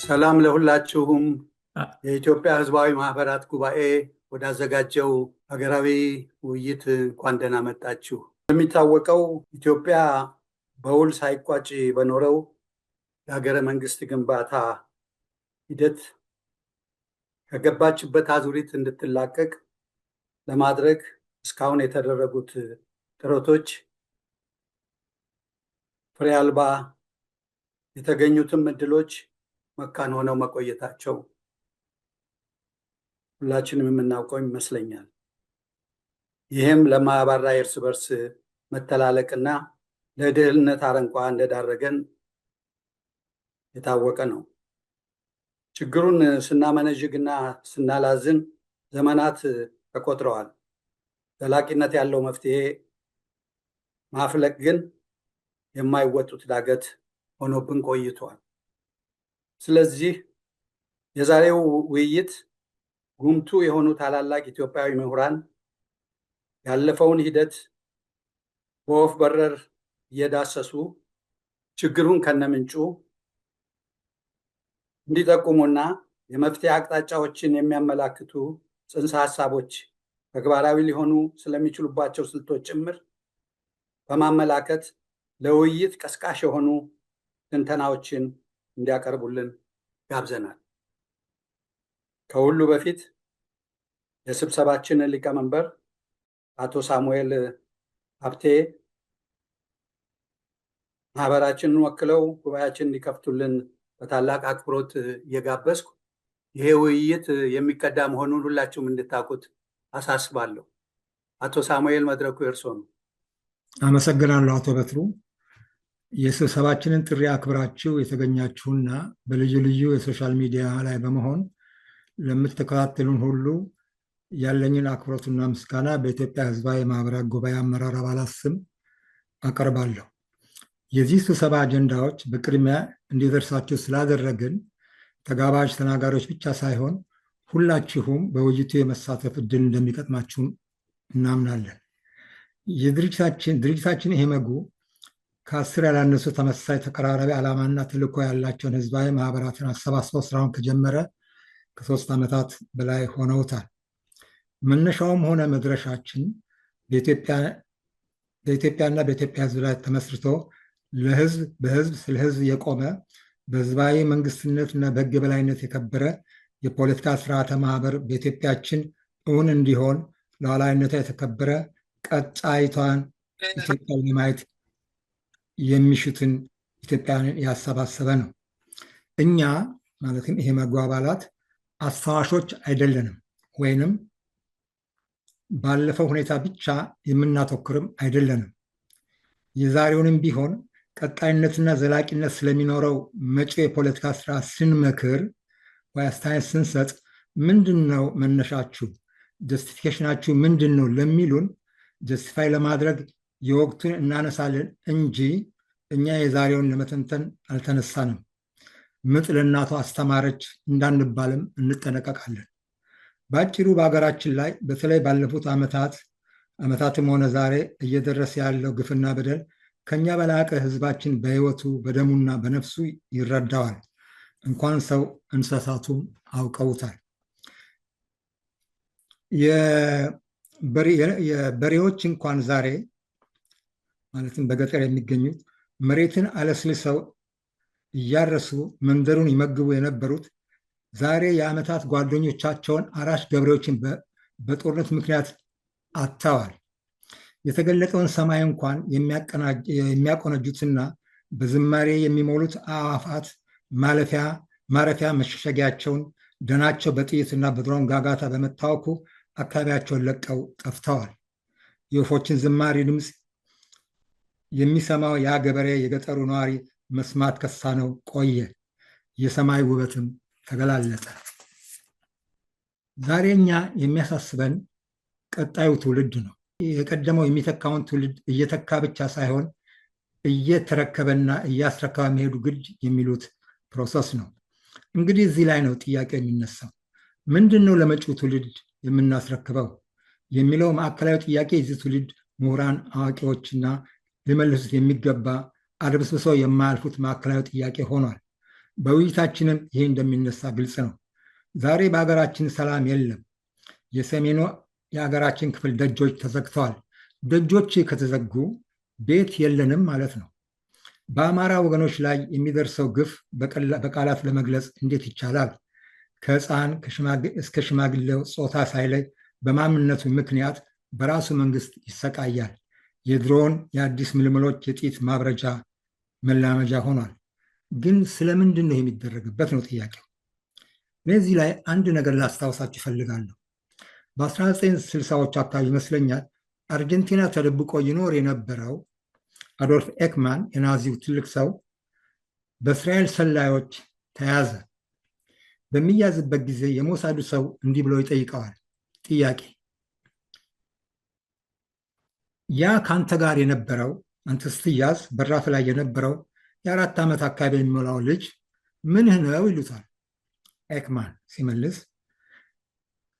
ሰላም ለሁላችሁም። የኢትዮጵያ ሕዝባዊ ማህበራት ጉባኤ ወዳዘጋጀው ሀገራዊ ውይይት እንኳን ደህና መጣችሁ። እንደሚታወቀው ኢትዮጵያ በውል ሳይቋጭ በኖረው የሀገረ መንግስት ግንባታ ሂደት ከገባችበት አዙሪት እንድትላቀቅ ለማድረግ እስካሁን የተደረጉት ጥረቶች ፍሬ አልባ፣ የተገኙትም እድሎች መካን ሆነው መቆየታቸው ሁላችንም የምናውቀው ይመስለኛል። ይህም ለማያባራ የእርስ በርስ መተላለቅና ለድህነት አረንቋ እንደዳረገን የታወቀ ነው። ችግሩን ስናመነዥግና ስናላዝን ዘመናት ተቆጥረዋል። ዘላቂነት ያለው መፍትሄ ማፍለቅ ግን የማይወጡት ዳገት ሆኖብን ቆይቷል። ስለዚህ የዛሬው ውይይት ጉምቱ የሆኑ ታላላቅ ኢትዮጵያዊ ምሁራን ያለፈውን ሂደት በወፍ በረር እየዳሰሱ ችግሩን ከነምንጩ እንዲጠቁሙና የመፍትሄ አቅጣጫዎችን የሚያመላክቱ ጽንሰ ሀሳቦች ተግባራዊ ሊሆኑ ስለሚችሉባቸው ስልቶች ጭምር በማመላከት ለውይይት ቀስቃሽ የሆኑ ትንተናዎችን እንዲያቀርቡልን ጋብዘናል። ከሁሉ በፊት የስብሰባችንን ሊቀመንበር አቶ ሳሙኤል ሀብቴ ማህበራችንን ወክለው ጉባኤያችንን እንዲከፍቱልን በታላቅ አክብሮት እየጋበዝኩ ይሄ ውይይት የሚቀዳ መሆኑን ሁላችሁም እንድታውቁት አሳስባለሁ። አቶ ሳሙኤል መድረኩ የእርስዎ ነው። አመሰግናለሁ አቶ በትሩ። የስብሰባችንን ጥሪ አክብራችሁ የተገኛችሁና በልዩ ልዩ የሶሻል ሚዲያ ላይ በመሆን ለምትከታተሉን ሁሉ ያለኝን አክብሮትና ምስጋና በኢትዮጵያ ሕዝባዊ ማህበራት ጉባኤ አመራር አባላት ስም አቀርባለሁ። የዚህ ስብሰባ አጀንዳዎች በቅድሚያ እንዲደርሳችሁ ስላደረግን ተጋባዥ ተናጋሪዎች ብቻ ሳይሆን ሁላችሁም በውይይቱ የመሳተፍ እድል እንደሚገጥማችሁ እናምናለን። ድርጅታችን ኢህመጉ ከ10 ያላነሱ ተመሳሳይ ተቀራራቢ ዓላማና ተልዕኮ ያላቸውን ህዝባዊ ማህበራትን አሰባስበው ስራውን ከጀመረ ከ3 ዓመታት በላይ ሆነውታል። መነሻውም ሆነ መድረሻችን በኢትዮጵያና በኢትዮጵያ ህዝብ ላይ ተመስርቶ ለህዝብ በህዝብ ስለ ህዝብ የቆመ በህዝባዊ መንግስትነትና በህግ የበላይነት የከበረ የፖለቲካ ስርዓተ ማህበር በኢትዮጵያችን እውን እንዲሆን ሉዓላዊነቷ የተከበረ ቀጣይቷን ኢትዮጵያ ለማየት የሚሹትን ኢትዮጵያውያንን ያሰባሰበ ነው። እኛ ማለትም ኢህመጉ አባላት አስታዋሾች አይደለንም፣ ወይንም ባለፈው ሁኔታ ብቻ የምናተኩርም አይደለንም። የዛሬውንም ቢሆን ቀጣይነትና ዘላቂነት ስለሚኖረው መጪው የፖለቲካ ስርዓት ስንመክር ወይ አስተያየት ስንሰጥ ምንድን ነው መነሻችሁ፣ ጀስቲፊኬሽናችሁ ምንድን ነው ለሚሉን ጀስቲፋይ ለማድረግ የወቅቱን እናነሳለን እንጂ እኛ የዛሬውን ለመተንተን አልተነሳንም። ምጥ ለእናቷ አስተማረች እንዳንባልም እንጠነቀቃለን። በአጭሩ በሀገራችን ላይ በተለይ ባለፉት ዓመታትም ሆነ ዛሬ እየደረሰ ያለው ግፍና በደል ከኛ በላቀ ህዝባችን በህይወቱ በደሙና በነፍሱ ይረዳዋል። እንኳን ሰው እንስሳቱም አውቀውታል። የበሬዎች እንኳን ዛሬ ማለትም በገጠር የሚገኙት መሬትን አለስልሰው እያረሱ መንደሩን ይመግቡ የነበሩት ዛሬ የዓመታት ጓደኞቻቸውን አራሽ ገበሬዎችን በጦርነት ምክንያት አጥተዋል። የተገለጠውን ሰማይ እንኳን የሚያቆነጁትና በዝማሬ የሚሞሉት አዕዋፋት ማረፊያ መሸሸጊያቸውን ደናቸው በጥይትና በድሮን ጋጋታ በመታወኩ አካባቢያቸውን ለቀው ጠፍተዋል። የወፎችን ዝማሬ ድምፅ የሚሰማው ያ ገበሬ የገጠሩ ነዋሪ መስማት ከሳነው ቆየ። የሰማይ ውበትም ተገላለጠ። ዛሬ እኛ የሚያሳስበን ቀጣዩ ትውልድ ነው። የቀደመው የሚተካውን ትውልድ እየተካ ብቻ ሳይሆን እየተረከበና እያስረከበ መሄዱ ግድ የሚሉት ፕሮሰስ ነው። እንግዲህ እዚህ ላይ ነው ጥያቄ የሚነሳው። ምንድን ነው ለመጪው ትውልድ የምናስረክበው የሚለው ማዕከላዊ ጥያቄ የዚህ ትውልድ ምሁራን፣ አዋቂዎችና ሊመልሱት የሚገባ አድበስብሰው የማያልፉት ማዕከላዊ ጥያቄ ሆኗል። በውይይታችንም ይህ እንደሚነሳ ግልጽ ነው። ዛሬ በሀገራችን ሰላም የለም። የሰሜኑ የሀገራችን ክፍል ደጆች ተዘግተዋል። ደጆች ከተዘጉ ቤት የለንም ማለት ነው። በአማራ ወገኖች ላይ የሚደርሰው ግፍ በቃላት ለመግለጽ እንዴት ይቻላል? ከሕፃን እስከ ሽማግሌው ጾታ ሳይለይ በማንነቱ ምክንያት በራሱ መንግስት ይሰቃያል። የድሮን የአዲስ ምልምሎች የጥይት ማብረጃ መላመጃ ሆኗል። ግን ስለምንድን ነው የሚደረግበት ነው ጥያቄው። እዚህ ላይ አንድ ነገር ላስታውሳችሁ ይፈልጋለሁ። በ1960ዎቹ አካባቢ ይመስለኛል አርጀንቲና ተደብቆ ይኖር የነበረው አዶልፍ ኤክማን የናዚው ትልቅ ሰው በእስራኤል ሰላዮች ተያዘ። በሚያዝበት ጊዜ የሞሳዱ ሰው እንዲህ ብሎ ይጠይቀዋል። ጥያቄ፣ ያ ከአንተ ጋር የነበረው አንተ ስትያዝ በራፍ ላይ የነበረው የ4 ዓመት አካባቢ የሚሞላው ልጅ ምንህ ነው ይሉታል። ኤክማን ሲመልስ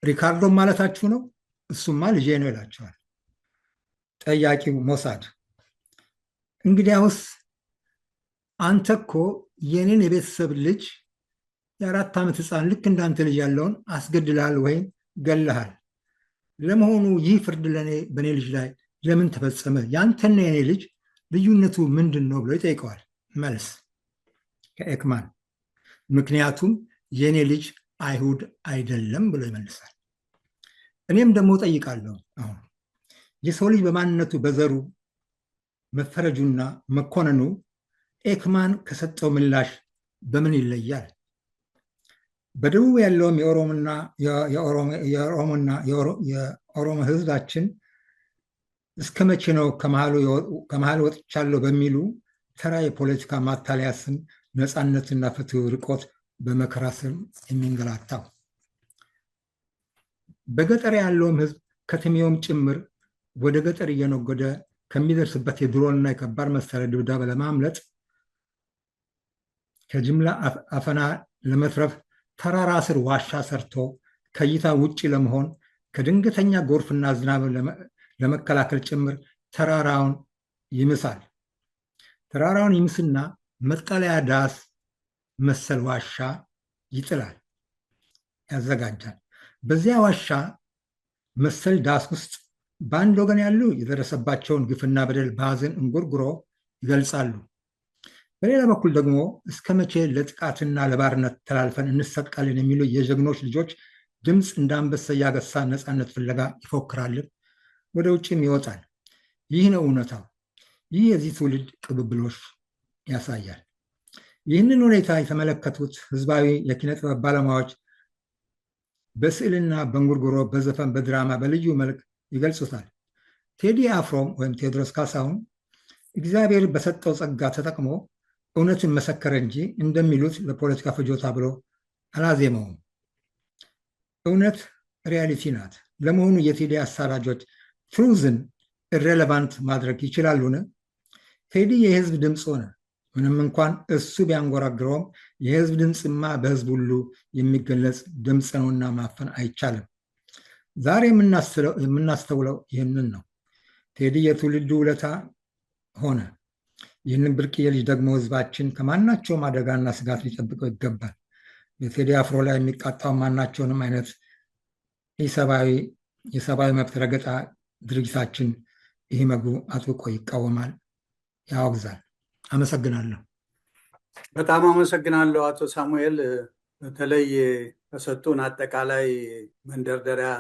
ሪካርዶ ማለታችሁ ነው? እሱማ ልጄ ነው ይላቸዋል። ጠያቂው ሞሳድ እንግዲያውስ አንተ እኮ የኔን የቤተሰብ ልጅ የ4 ዓመት ህፃን ልክ እንዳንተ ልጅ ያለውን አስገድልሃል ወይም ገለሃል። ለመሆኑ ይህ ፍርድ በእኔ ልጅ ላይ ለምን ተፈጸመ? ያንተና የኔ ልጅ ልዩነቱ ምንድን ነው ብሎ ይጠይቀዋል። መልስ ከኤክማን ምክንያቱም የኔ ልጅ አይሁድ አይደለም ብሎ ይመልሳል። እኔም ደግሞ ጠይቃለሁ፣ አሁን የሰው ልጅ በማንነቱ በዘሩ መፈረጁና መኮነኑ ኤክማን ከሰጠው ምላሽ በምን ይለያል? በደቡብ ያለውም የኦሮሞ ህዝባችን እስከ መቼ ነው ከመሃል ወጥቻለሁ በሚሉ ተራ የፖለቲካ ማታለያ ስም ነፃነትና ፍትህ ርቆት በመከራ ስር የሚንገላታው? በገጠር ያለውም ህዝብ ከትሜውም ጭምር ወደ ገጠር እየነጎደ ከሚደርስበት የድሮንና የከባድ መሳሪያ ድብደባ ለማምለጥ ከጅምላ አፈና ለመትረፍ ተራራ ስር ዋሻ ሰርቶ ከእይታ ውጭ ለመሆን ከድንገተኛ ጎርፍና ዝናብ ለመከላከል ጭምር ተራራውን ይምሳል። ተራራውን ይምስና መጠለያ ዳስ መሰል ዋሻ ይጥላል፣ ያዘጋጃል። በዚያ ዋሻ መሰል ዳስ ውስጥ በአንድ ወገን ያሉ የደረሰባቸውን ግፍና በደል በሐዘን እንጉርጉሮ ይገልጻሉ። በሌላ በኩል ደግሞ እስከ መቼ ለጥቃትና ለባርነት ተላልፈን እንሰቃለን የሚሉ የጀግኖች ልጆች ድምፅ እንደ አንበሳ እያገሳ ነፃነት ፍለጋ ይፎክራልን፣ ወደ ውጭም ይወጣል። ይህ ነው እውነታው። ይህ የዚህ ትውልድ ቅብብሎሽ ያሳያል። ይህንን ሁኔታ የተመለከቱት ህዝባዊ የኪነ ጥበብ ባለሙያዎች በስዕልና በእንጉርጉሮ፣ በዘፈን፣ በድራማ በልዩ መልክ ይገልጹታል። ቴዲ አፍሮም ወይም ቴዎድሮስ ካሳሁን እግዚአብሔር በሰጠው ጸጋ ተጠቅሞ እውነትን መሰከረ እንጂ እንደሚሉት ለፖለቲካ ፍጆታ ብሎ አላዜመውም። እውነት ሪያሊቲ ናት። ለመሆኑ የቴዲ አሳዳጆች ትሩዝን ኢሬሌቫንት ማድረግ ይችላሉን? ቴዲ የህዝብ ድምፅ ሆነ። ምንም እንኳን እሱ ቢያንጎራግረውም የህዝብ ድምፅማ በህዝብ ሁሉ የሚገለጽ ድምፅ ነውና ማፈን አይቻልም። ዛሬ የምናስተውለው ይህንን ነው። ቴዲ የትውልዱ ውለታ ሆነ። ይህንን ብርቅዬ ልጅ ደግሞ ህዝባችን ከማናቸውም አደጋና ስጋት ሊጠብቀው ይገባል። በቴዲ አፍሮ ላይ የሚቃጣው ማናቸውንም አይነት የሰብአዊ መብት ረገጣ ድርጅታችን ኢህመጉ አጥብቆ ይቃወማል፣ ያወግዛል። አመሰግናለሁ። በጣም አመሰግናለሁ አቶ ሳሙኤል። በተለይ ከሰጡን አጠቃላይ መንደርደሪያ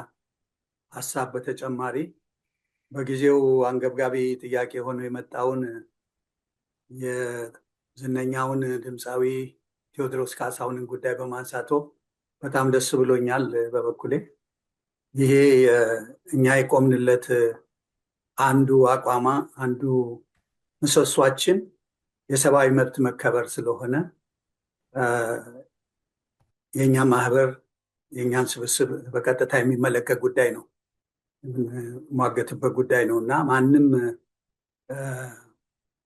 ሀሳብ በተጨማሪ በጊዜው አንገብጋቢ ጥያቄ ሆኖ የመጣውን የዝነኛውን ድምፃዊ ቴዎድሮስ ካሳሁንን ጉዳይ በማንሳቶ በጣም ደስ ብሎኛል። በበኩሌ ይሄ እኛ የቆምንለት አንዱ አቋማ አንዱ ምሰሷችን የሰብአዊ መብት መከበር ስለሆነ የኛ ማህበር የኛን ስብስብ በቀጥታ የሚመለከት ጉዳይ ነው፣ የማገትበት ጉዳይ ነው እና ማንም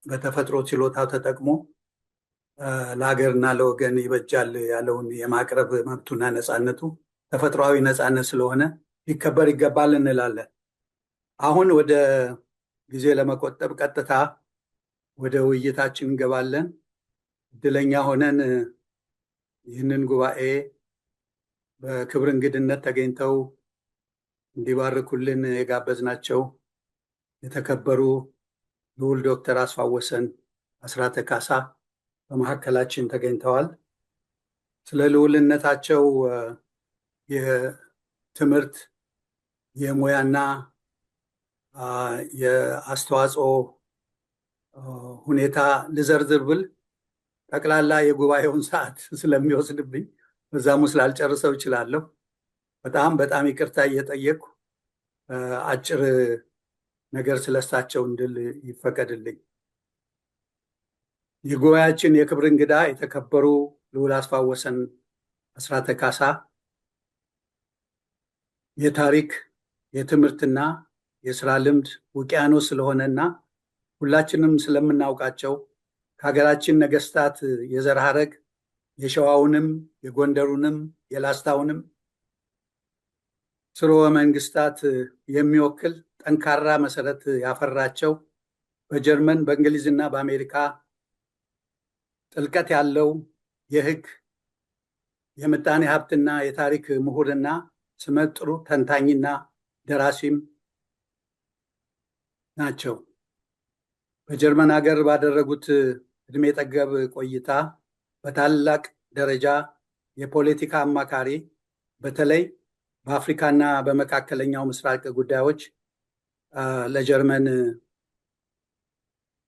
በተፈጥሮ ችሎታው ተጠቅሞ ለሀገርና ለወገን ይበጃል ያለውን የማቅረብ መብቱና ነፃነቱ ተፈጥሯዊ ነፃነት ስለሆነ ሊከበር ይገባል እንላለን። አሁን ወደ ጊዜ ለመቆጠብ ቀጥታ ወደ ውይይታችን እንገባለን። እድለኛ ሆነን ይህንን ጉባኤ በክብር እንግድነት ተገኝተው እንዲባርኩልን የጋበዝናቸው የተከበሩ ልዑል ዶክተር አስፋው ወሰን አስራተ ካሳ በመካከላችን ተገኝተዋል። ስለ ልዑልነታቸው የትምህርት የሙያና የአስተዋጽኦ ሁኔታ ልዘርዝር ብል ጠቅላላ የጉባኤውን ሰዓት ስለሚወስድብኝ በዛም ውስጥ ላልጨርሰው እችላለሁ። በጣም ይቅርታ እየጠየቅኩ አጭር ነገር ስለሳቸው እንድል ይፈቀድልኝ። የጉባኤያችን የክብር እንግዳ የተከበሩ ልዑል አስፋው ወሰን አስራተ ካሳ የታሪክ የትምህርትና የስራ ልምድ ውቅያኖስ ስለሆነና ሁላችንም ስለምናውቃቸው ከሀገራችን ነገስታት የዘር ሐረግ የሸዋውንም የጎንደሩንም የላስታውንም ስርወ መንግስታት የሚወክል ጠንካራ መሰረት ያፈራቸው በጀርመን በእንግሊዝና በአሜሪካ ጥልቀት ያለው የህግ የምጣኔ ሀብትና የታሪክ ምሁርና ስመጥሩ ተንታኝና ደራሲም ናቸው። በጀርመን ሀገር ባደረጉት እድሜ ጠገብ ቆይታ በታላቅ ደረጃ የፖለቲካ አማካሪ በተለይ በአፍሪካና በመካከለኛው ምስራቅ ጉዳዮች ለጀርመን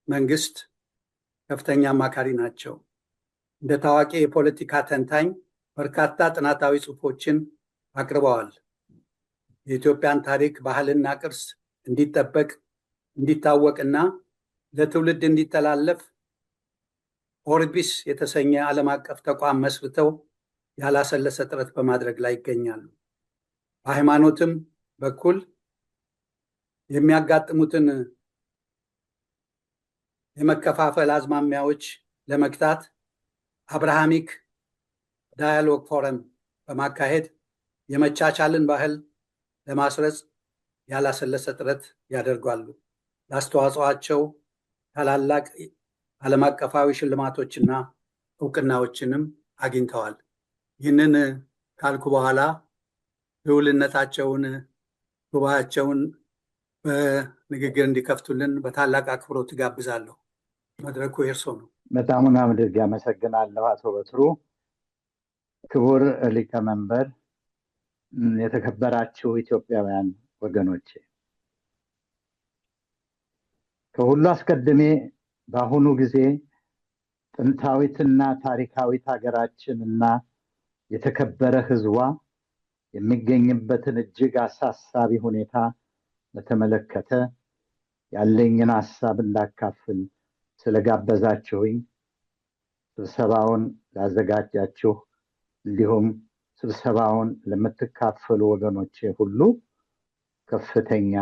መንግስት ከፍተኛ አማካሪ ናቸው። እንደ ታዋቂ የፖለቲካ ተንታኝ በርካታ ጥናታዊ ጽሑፎችን አቅርበዋል። የኢትዮጵያን ታሪክ፣ ባህልና ቅርስ እንዲጠበቅ እንዲታወቅና ለትውልድ እንዲተላለፍ ኦርቢስ የተሰኘ ዓለም አቀፍ ተቋም መስርተው ያላሰለሰ ጥረት በማድረግ ላይ ይገኛሉ። በሃይማኖትም በኩል የሚያጋጥሙትን የመከፋፈል አዝማሚያዎች ለመግታት አብርሃሚክ ዳያሎግ ፎረም በማካሄድ የመቻቻልን ባህል ለማስረጽ ያላሰለሰ ጥረት ያደርጋሉ። ለአስተዋጽኦአቸው ታላላቅ ዓለም አቀፋዊ ሽልማቶችና እውቅናዎችንም አግኝተዋል። ይህንን ካልኩ በኋላ ልዑልነታቸውን ጉባኤያቸውን በንግግር እንዲከፍቱልን በታላቅ አክብሮት ጋብዛለሁ። መድረኩ የእርሶ ነው። በጣም አድርጌ አመሰግናለሁ አቶ በትሩ። ክቡር ሊቀመንበር፣ የተከበራችሁ ኢትዮጵያውያን ወገኖቼ፣ ከሁሉ አስቀድሜ በአሁኑ ጊዜ ጥንታዊትና ታሪካዊት ሀገራችንና የተከበረ ሕዝቧ የሚገኝበትን እጅግ አሳሳቢ ሁኔታ በተመለከተ ያለኝን ሀሳብ እንዳካፍል ስለጋበዛችሁኝ ስብሰባውን ላዘጋጃችሁ እንዲሁም ስብሰባውን ለምትካፈሉ ወገኖቼ ሁሉ ከፍተኛ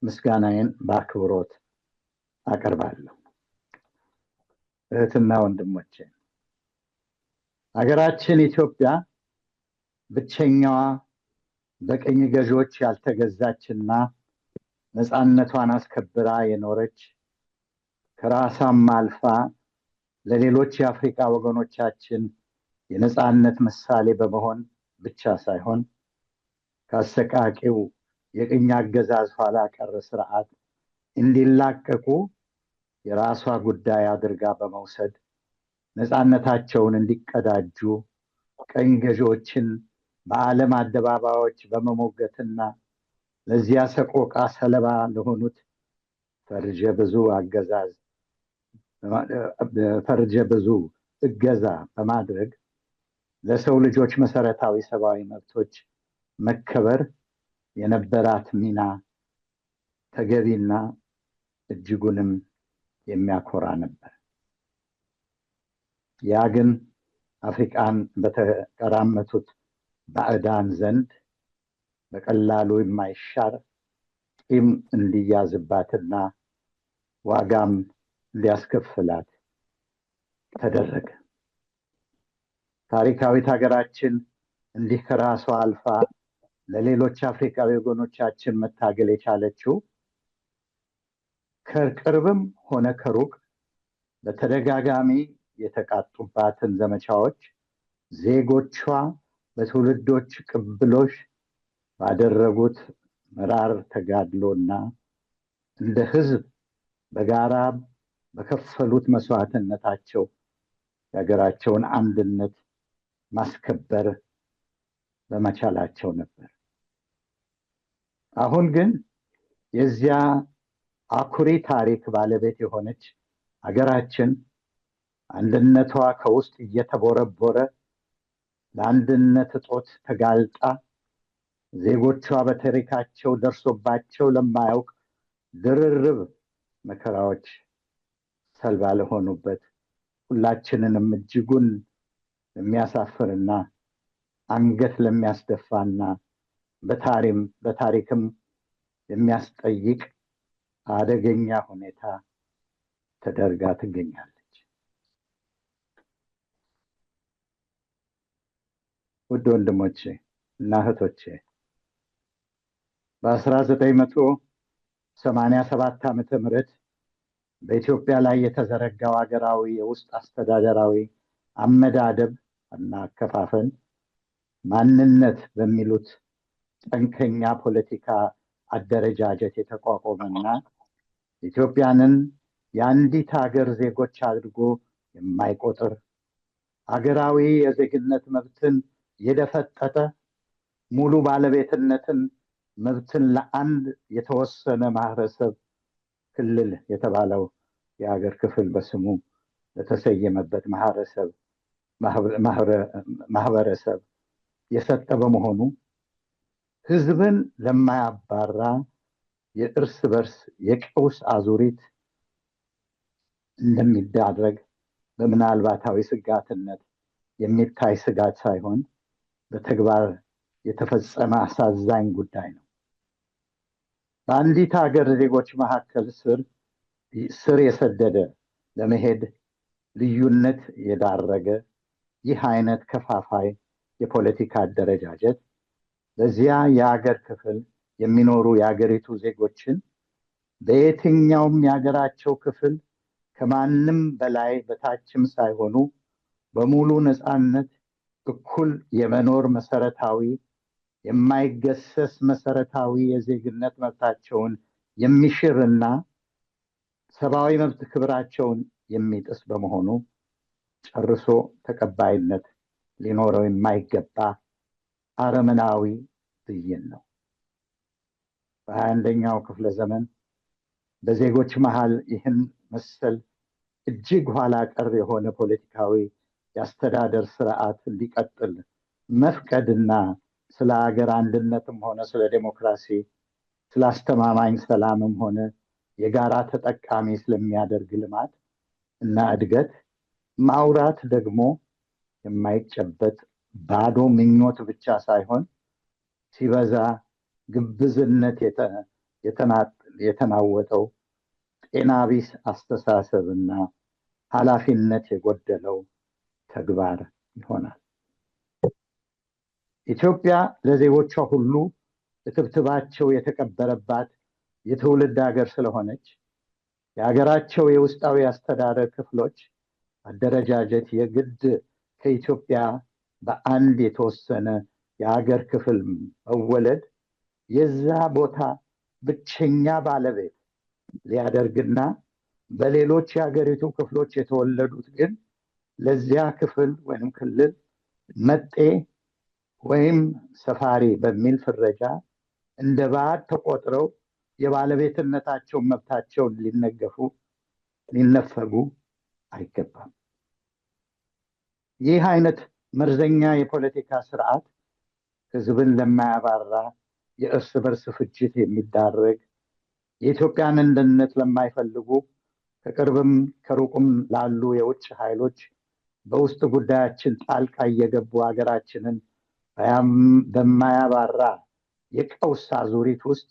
ምስጋናዬን በአክብሮት አቀርባለሁ። እህትና ወንድሞቼ፣ ሀገራችን ኢትዮጵያ ብቸኛዋ በቅኝ ገዢዎች ያልተገዛችና ነፃነቷን አስከብራ የኖረች ከራሷም አልፋ ለሌሎች የአፍሪካ ወገኖቻችን የነፃነት ምሳሌ በመሆን ብቻ ሳይሆን ከአሰቃቂው የቅኝ አገዛዝ ኋላ ቀር ስርዓት እንዲላቀቁ የራሷ ጉዳይ አድርጋ በመውሰድ ነፃነታቸውን እንዲቀዳጁ ቀኝ ገዢዎችን በዓለም አደባባዮች በመሞገትና ለዚያ ሰቆቃ ሰለባ ለሆኑት ፈርጀ ብዙ እገዛ በማድረግ ለሰው ልጆች መሰረታዊ ሰብአዊ መብቶች መከበር የነበራት ሚና ተገቢና እጅጉንም የሚያኮራ ነበር። ያ ግን አፍሪካን በተቀራመቱት ባዕዳን ዘንድ በቀላሉ የማይሻር ቂም እንዲያዝባትና ዋጋም እንዲያስከፍላት ተደረገ። ታሪካዊት ሀገራችን እንዲህ ከራሷ አልፋ ለሌሎች አፍሪካዊ ወገኖቻችን መታገል የቻለችው ከቅርብም ሆነ ከሩቅ በተደጋጋሚ የተቃጡባትን ዘመቻዎች ዜጎቿ በትውልዶች ቅብብሎሽ ባደረጉት መራር ተጋድሎና እንደ ህዝብ በጋራ በከፈሉት መስዋዕትነታቸው የሀገራቸውን አንድነት ማስከበር በመቻላቸው ነበር። አሁን ግን የዚያ አኩሪ ታሪክ ባለቤት የሆነች ሀገራችን አንድነቷ ከውስጥ እየተቦረቦረ ለአንድነት እጦት ተጋልጣ ዜጎቿ በታሪካቸው ደርሶባቸው ለማያውቅ ድርርብ መከራዎች ሰለባ ለሆኑበት ሁላችንንም እጅጉን ለሚያሳፍርና አንገት ለሚያስደፋና በታሪክም የሚያስጠይቅ አደገኛ ሁኔታ ተደርጋ ትገኛለች። ውድ ወንድሞቼ እና እህቶቼ በ1987 ዓመተ ምህረት በኢትዮጵያ ላይ የተዘረጋው ሀገራዊ የውስጥ አስተዳደራዊ አመዳደብ እና አከፋፈል ማንነት በሚሉት ጠንከኛ ፖለቲካ አደረጃጀት የተቋቋመና ኢትዮጵያንን የአንዲት ሀገር ዜጎች አድርጎ የማይቆጥር ሀገራዊ የዜግነት መብትን የደፈጠጠ ሙሉ ባለቤትነትን መብትን ለአንድ የተወሰነ ማህበረሰብ ክልል የተባለው የሀገር ክፍል በስሙ ለተሰየመበት ማህበረሰብ የሰጠ በመሆኑ ህዝብን ለማያባራ የእርስ በርስ የቀውስ አዙሪት እንደሚዳረግ በምናልባታዊ ስጋትነት የሚታይ ስጋት ሳይሆን በተግባር የተፈጸመ አሳዛኝ ጉዳይ ነው። በአንዲት ሀገር ዜጎች መካከል ስር የሰደደ ለመሄድ ልዩነት የዳረገ ይህ አይነት ከፋፋይ የፖለቲካ አደረጃጀት በዚያ የሀገር ክፍል የሚኖሩ የሀገሪቱ ዜጎችን በየትኛውም የሀገራቸው ክፍል ከማንም በላይ በታችም ሳይሆኑ በሙሉ ነፃነት እኩል የመኖር መሰረታዊ የማይገሰስ መሰረታዊ የዜግነት መብታቸውን የሚሽርና ሰብአዊ መብት ክብራቸውን የሚጥስ በመሆኑ ጨርሶ ተቀባይነት ሊኖረው የማይገባ አረመናዊ ብይን ነው። በ21ኛው ክፍለ ዘመን በዜጎች መሃል ይህን መሰል እጅግ ኋላ ቀር የሆነ ፖለቲካዊ የአስተዳደር ስርዓት እንዲቀጥል መፍቀድና ስለ ሀገር አንድነትም ሆነ ስለ ዴሞክራሲ ስለ አስተማማኝ ሰላምም ሆነ የጋራ ተጠቃሚ ስለሚያደርግ ልማት እና እድገት ማውራት ደግሞ የማይጨበጥ ባዶ ምኞት ብቻ ሳይሆን ሲበዛ ግብዝነት የተናወጠው ጤና ቢስ አስተሳሰብና ኃላፊነት የጎደለው ተግባር ይሆናል። ኢትዮጵያ ለዜጎቿ ሁሉ እትብትባቸው የተቀበረባት የትውልድ ሀገር ስለሆነች የሀገራቸው የውስጣዊ አስተዳደር ክፍሎች አደረጃጀት የግድ ከኢትዮጵያ በአንድ የተወሰነ የሀገር ክፍል መወለድ የዛ ቦታ ብቸኛ ባለቤት ሊያደርግና በሌሎች የሀገሪቱ ክፍሎች የተወለዱት ግን ለዚያ ክፍል ወይም ክልል መጤ ወይም ሰፋሪ በሚል ፍረጃ እንደ ባዕድ ተቆጥረው የባለቤትነታቸውን መብታቸውን ሊነፈጉ አይገባም። ይህ አይነት መርዘኛ የፖለቲካ ስርዓት ህዝብን ለማያባራ የእርስ በርስ ፍጅት የሚዳረግ የኢትዮጵያን አንድነት ለማይፈልጉ ከቅርብም ከሩቁም ላሉ የውጭ ኃይሎች በውስጥ ጉዳያችን ጣልቃ እየገቡ ሀገራችንን በማያባራ የቀውስ አዙሪት ውስጥ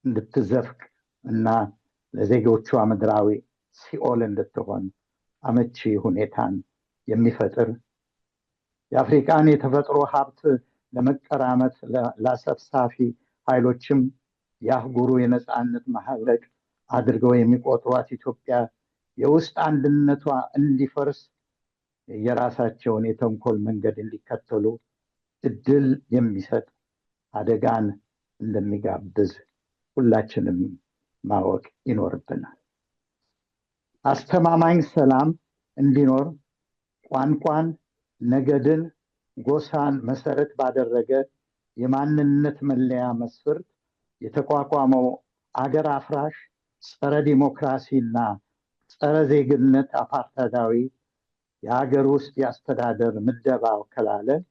እንድትዘፍቅ እና ለዜጎቿ ምድራዊ ሲኦል እንድትሆን አመቺ ሁኔታን የሚፈጥር የአፍሪካን የተፈጥሮ ሀብት ለመቀራመት ለአሰፍሳፊ ኃይሎችም የአህጉሩ የነፃነት ማህበረቅ አድርገው የሚቆጥሯት ኢትዮጵያ የውስጥ አንድነቷ እንዲፈርስ የራሳቸውን የተንኮል መንገድ እንዲከተሉ እድል የሚሰጥ አደጋን እንደሚጋብዝ ሁላችንም ማወቅ ይኖርብናል። አስተማማኝ ሰላም እንዲኖር ቋንቋን፣ ነገድን፣ ጎሳን መሰረት ባደረገ የማንነት መለያ መስፈርት የተቋቋመው አገር አፍራሽ ጸረ ዲሞክራሲና ጸረ ዜግነት አፓርታይዳዊ የሀገር ውስጥ የአስተዳደር ምደባ አከላለል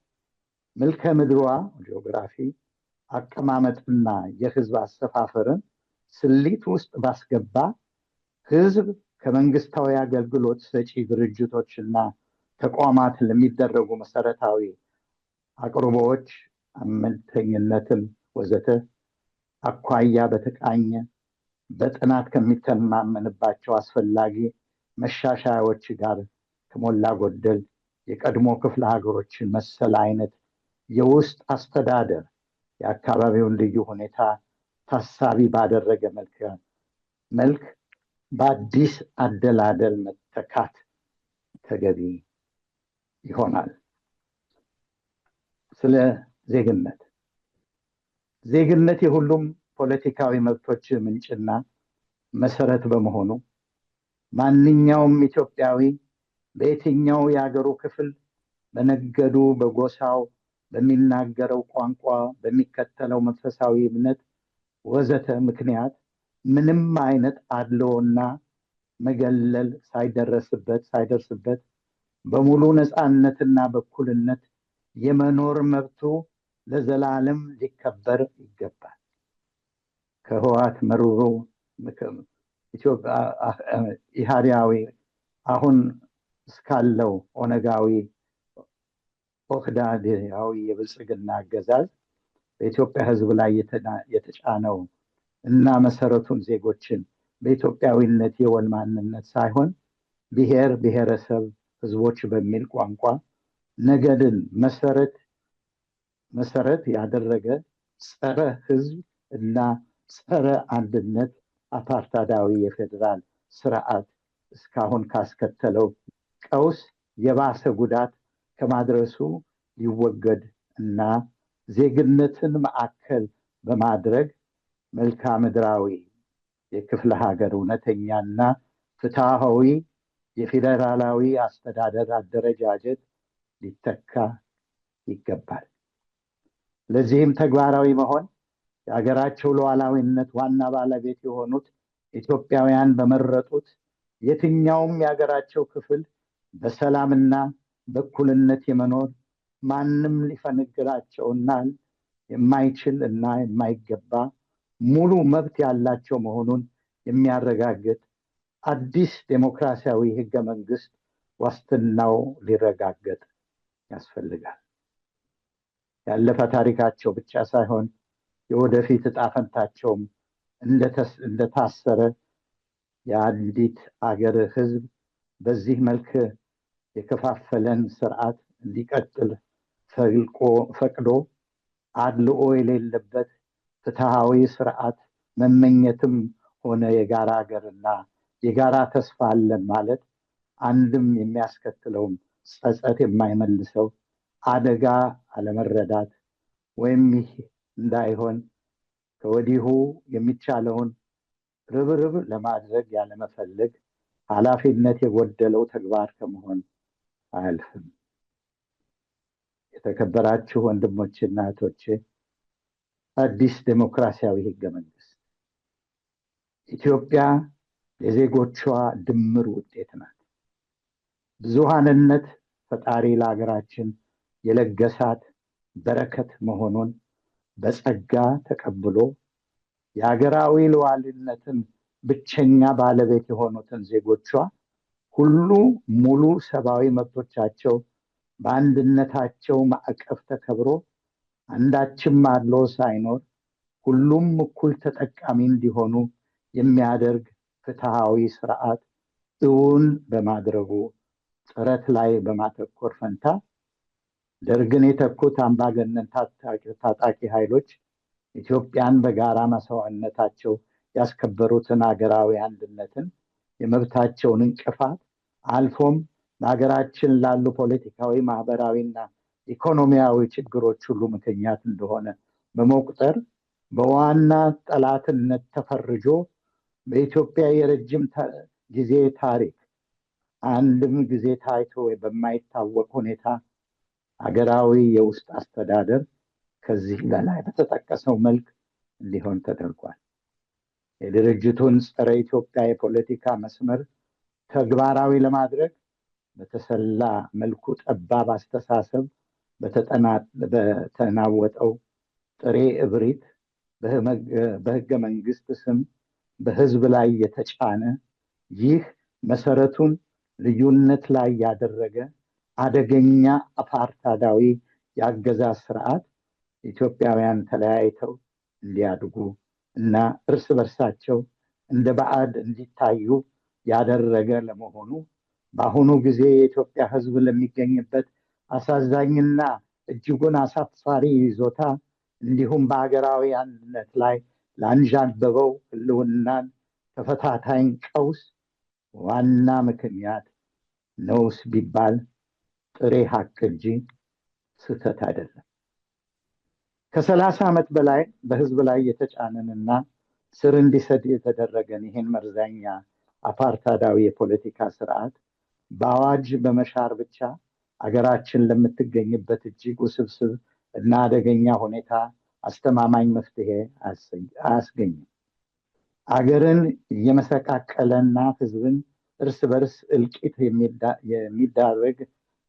መልከ ምድሯ ጂኦግራፊ አቀማመጥና የህዝብ አሰፋፈርን ስሊት ውስጥ ባስገባ ህዝብ ከመንግስታዊ አገልግሎት ሰጪ ድርጅቶችና ተቋማት ለሚደረጉ መሰረታዊ አቅርቦዎች፣ አመልተኝነትም ወዘተ አኳያ በተቃኘ በጥናት ከሚተማመንባቸው አስፈላጊ መሻሻያዎች ጋር ከሞላ ጎደል የቀድሞ ክፍለ ሀገሮችን መሰል አይነት የውስጥ አስተዳደር የአካባቢውን ልዩ ሁኔታ ታሳቢ ባደረገ መልክ በአዲስ አደላደል መተካት ተገቢ ይሆናል። ስለ ዜግነት የሁሉም ፖለቲካዊ መብቶች ምንጭና መሰረት በመሆኑ ማንኛውም ኢትዮጵያዊ በየትኛው የሀገሩ ክፍል በነገዱ፣ በጎሳው፣ በሚናገረው ቋንቋ፣ በሚከተለው መንፈሳዊ እምነት ወዘተ ምክንያት ምንም አይነት አድሎና መገለል ሳይደርስበት በሙሉ ነፃነትና በኩልነት የመኖር መብቱ ለዘላለም ሊከበር ይገባል። ከህወሓት መርሮ ኢትዮጵያ ኢህአዲያዊ አሁን እስካለው ኦነጋዊ ኦህዴዳዊ የብልጽግና አገዛዝ በኢትዮጵያ ህዝብ ላይ የተጫነው እና መሰረቱን ዜጎችን በኢትዮጵያዊነት የወል ማንነት ሳይሆን ብሔር ብሔረሰብ ህዝቦች በሚል ቋንቋ ነገድን መሰረት ያደረገ ጸረ ህዝብ እና ጸረ አንድነት አፓርታይዳዊ የፌዴራል ስርዓት እስካሁን ካስከተለው ቀውስ የባሰ ጉዳት ከማድረሱ ሊወገድ እና ዜግነትን ማዕከል በማድረግ መልክዓ ምድራዊ የክፍለ ሀገር እውነተኛና ፍትሃዊ የፌዴራላዊ አስተዳደር አደረጃጀት ሊተካ ይገባል። ለዚህም ተግባራዊ መሆን የሀገራቸው ሉዓላዊነት ዋና ባለቤት የሆኑት ኢትዮጵያውያን በመረጡት የትኛውም የሀገራቸው ክፍል በሰላምና በእኩልነት የመኖር ማንም ሊፈነግራቸውና የማይችል እና የማይገባ ሙሉ መብት ያላቸው መሆኑን የሚያረጋግጥ አዲስ ዴሞክራሲያዊ ህገ መንግስት ዋስትናው ሊረጋገጥ ያስፈልጋል። ያለፈ ታሪካቸው ብቻ ሳይሆን የወደፊት ዕጣ ፈንታቸውም እንደታሰረ የአንዲት አገር ህዝብ በዚህ መልክ የከፋፈለን ስርዓት እንዲቀጥል ፈቅዶ አድልኦ የሌለበት ፍትሃዊ ስርዓት መመኘትም ሆነ የጋራ ሀገርና የጋራ ተስፋ አለን ማለት አንድም የሚያስከትለውን ጸጸት የማይመልሰው አደጋ አለመረዳት ወይም ይህ እንዳይሆን ከወዲሁ የሚቻለውን ርብርብ ለማድረግ ያለመፈለግ ኃላፊነት የጎደለው ተግባር ከመሆን አያልፍም። የተከበራችሁ ወንድሞችና እህቶቼ፣ አዲስ ዴሞክራሲያዊ ህገ መንግስት ኢትዮጵያ የዜጎቿ ድምር ውጤት ናት። ብዙሃንነት ፈጣሪ ለሀገራችን የለገሳት በረከት መሆኑን በጸጋ ተቀብሎ የሀገራዊ ሉዓላዊነትን ብቸኛ ባለቤት የሆኑትን ዜጎቿ ሁሉ ሙሉ ሰብአዊ መብቶቻቸው በአንድነታቸው ማዕቀፍ ተከብሮ አንዳችም አድሎ ሳይኖር ሁሉም እኩል ተጠቃሚ እንዲሆኑ የሚያደርግ ፍትሃዊ ስርዓት እውን በማድረጉ ጥረት ላይ በማተኮር ፈንታ ደርግን የተኩት አምባገነን ታጣቂ ኃይሎች ኢትዮጵያን በጋራ መስዋዕትነታቸው ያስከበሩትን ሀገራዊ አንድነትን የመብታቸውን እንቅፋት አልፎም በሀገራችን ላሉ ፖለቲካዊ፣ ማህበራዊና ኢኮኖሚያዊ ችግሮች ሁሉ ምክንያት እንደሆነ በመቁጠር በዋና ጠላትነት ተፈርጆ በኢትዮጵያ የረጅም ጊዜ ታሪክ አንድም ጊዜ ታይቶ በማይታወቅ ሁኔታ ሀገራዊ የውስጥ አስተዳደር ከዚህ በላይ በተጠቀሰው መልክ እንዲሆን ተደርጓል። የድርጅቱን ጸረ ኢትዮጵያ የፖለቲካ መስመር ተግባራዊ ለማድረግ በተሰላ መልኩ ጠባብ አስተሳሰብ በተናወጠው ጥሬ እብሪት በህገ መንግስት ስም በህዝብ ላይ የተጫነ ይህ መሰረቱን ልዩነት ላይ ያደረገ አደገኛ አፓርታይዳዊ የአገዛዝ ስርዓት ኢትዮጵያውያን ተለያይተው እንዲያድጉ እና እርስ በርሳቸው እንደ ባዕድ እንዲታዩ ያደረገ ለመሆኑ በአሁኑ ጊዜ የኢትዮጵያ ህዝብ ለሚገኝበት አሳዛኝና እጅጉን አሳፋሪ ይዞታ እንዲሁም በሀገራዊ አንድነት ላይ ላንዣበበው ህልውናን ተፈታታኝ ቀውስ ዋና ምክንያት ነውስ ቢባል ጥሬ ሀቅ እንጂ ስህተት አይደለም። ከ30 ዓመት በላይ በህዝብ ላይ የተጫነንና ስር እንዲሰድ የተደረገን ይህን መርዛኛ አፓርታይዳዊ የፖለቲካ ስርዓት በአዋጅ በመሻር ብቻ አገራችን ለምትገኝበት እጅግ ውስብስብ እና አደገኛ ሁኔታ አስተማማኝ መፍትሄ አያስገኝም። አገርን የመሰቃቀለና ህዝብን እርስ በርስ እልቂት የሚዳረግ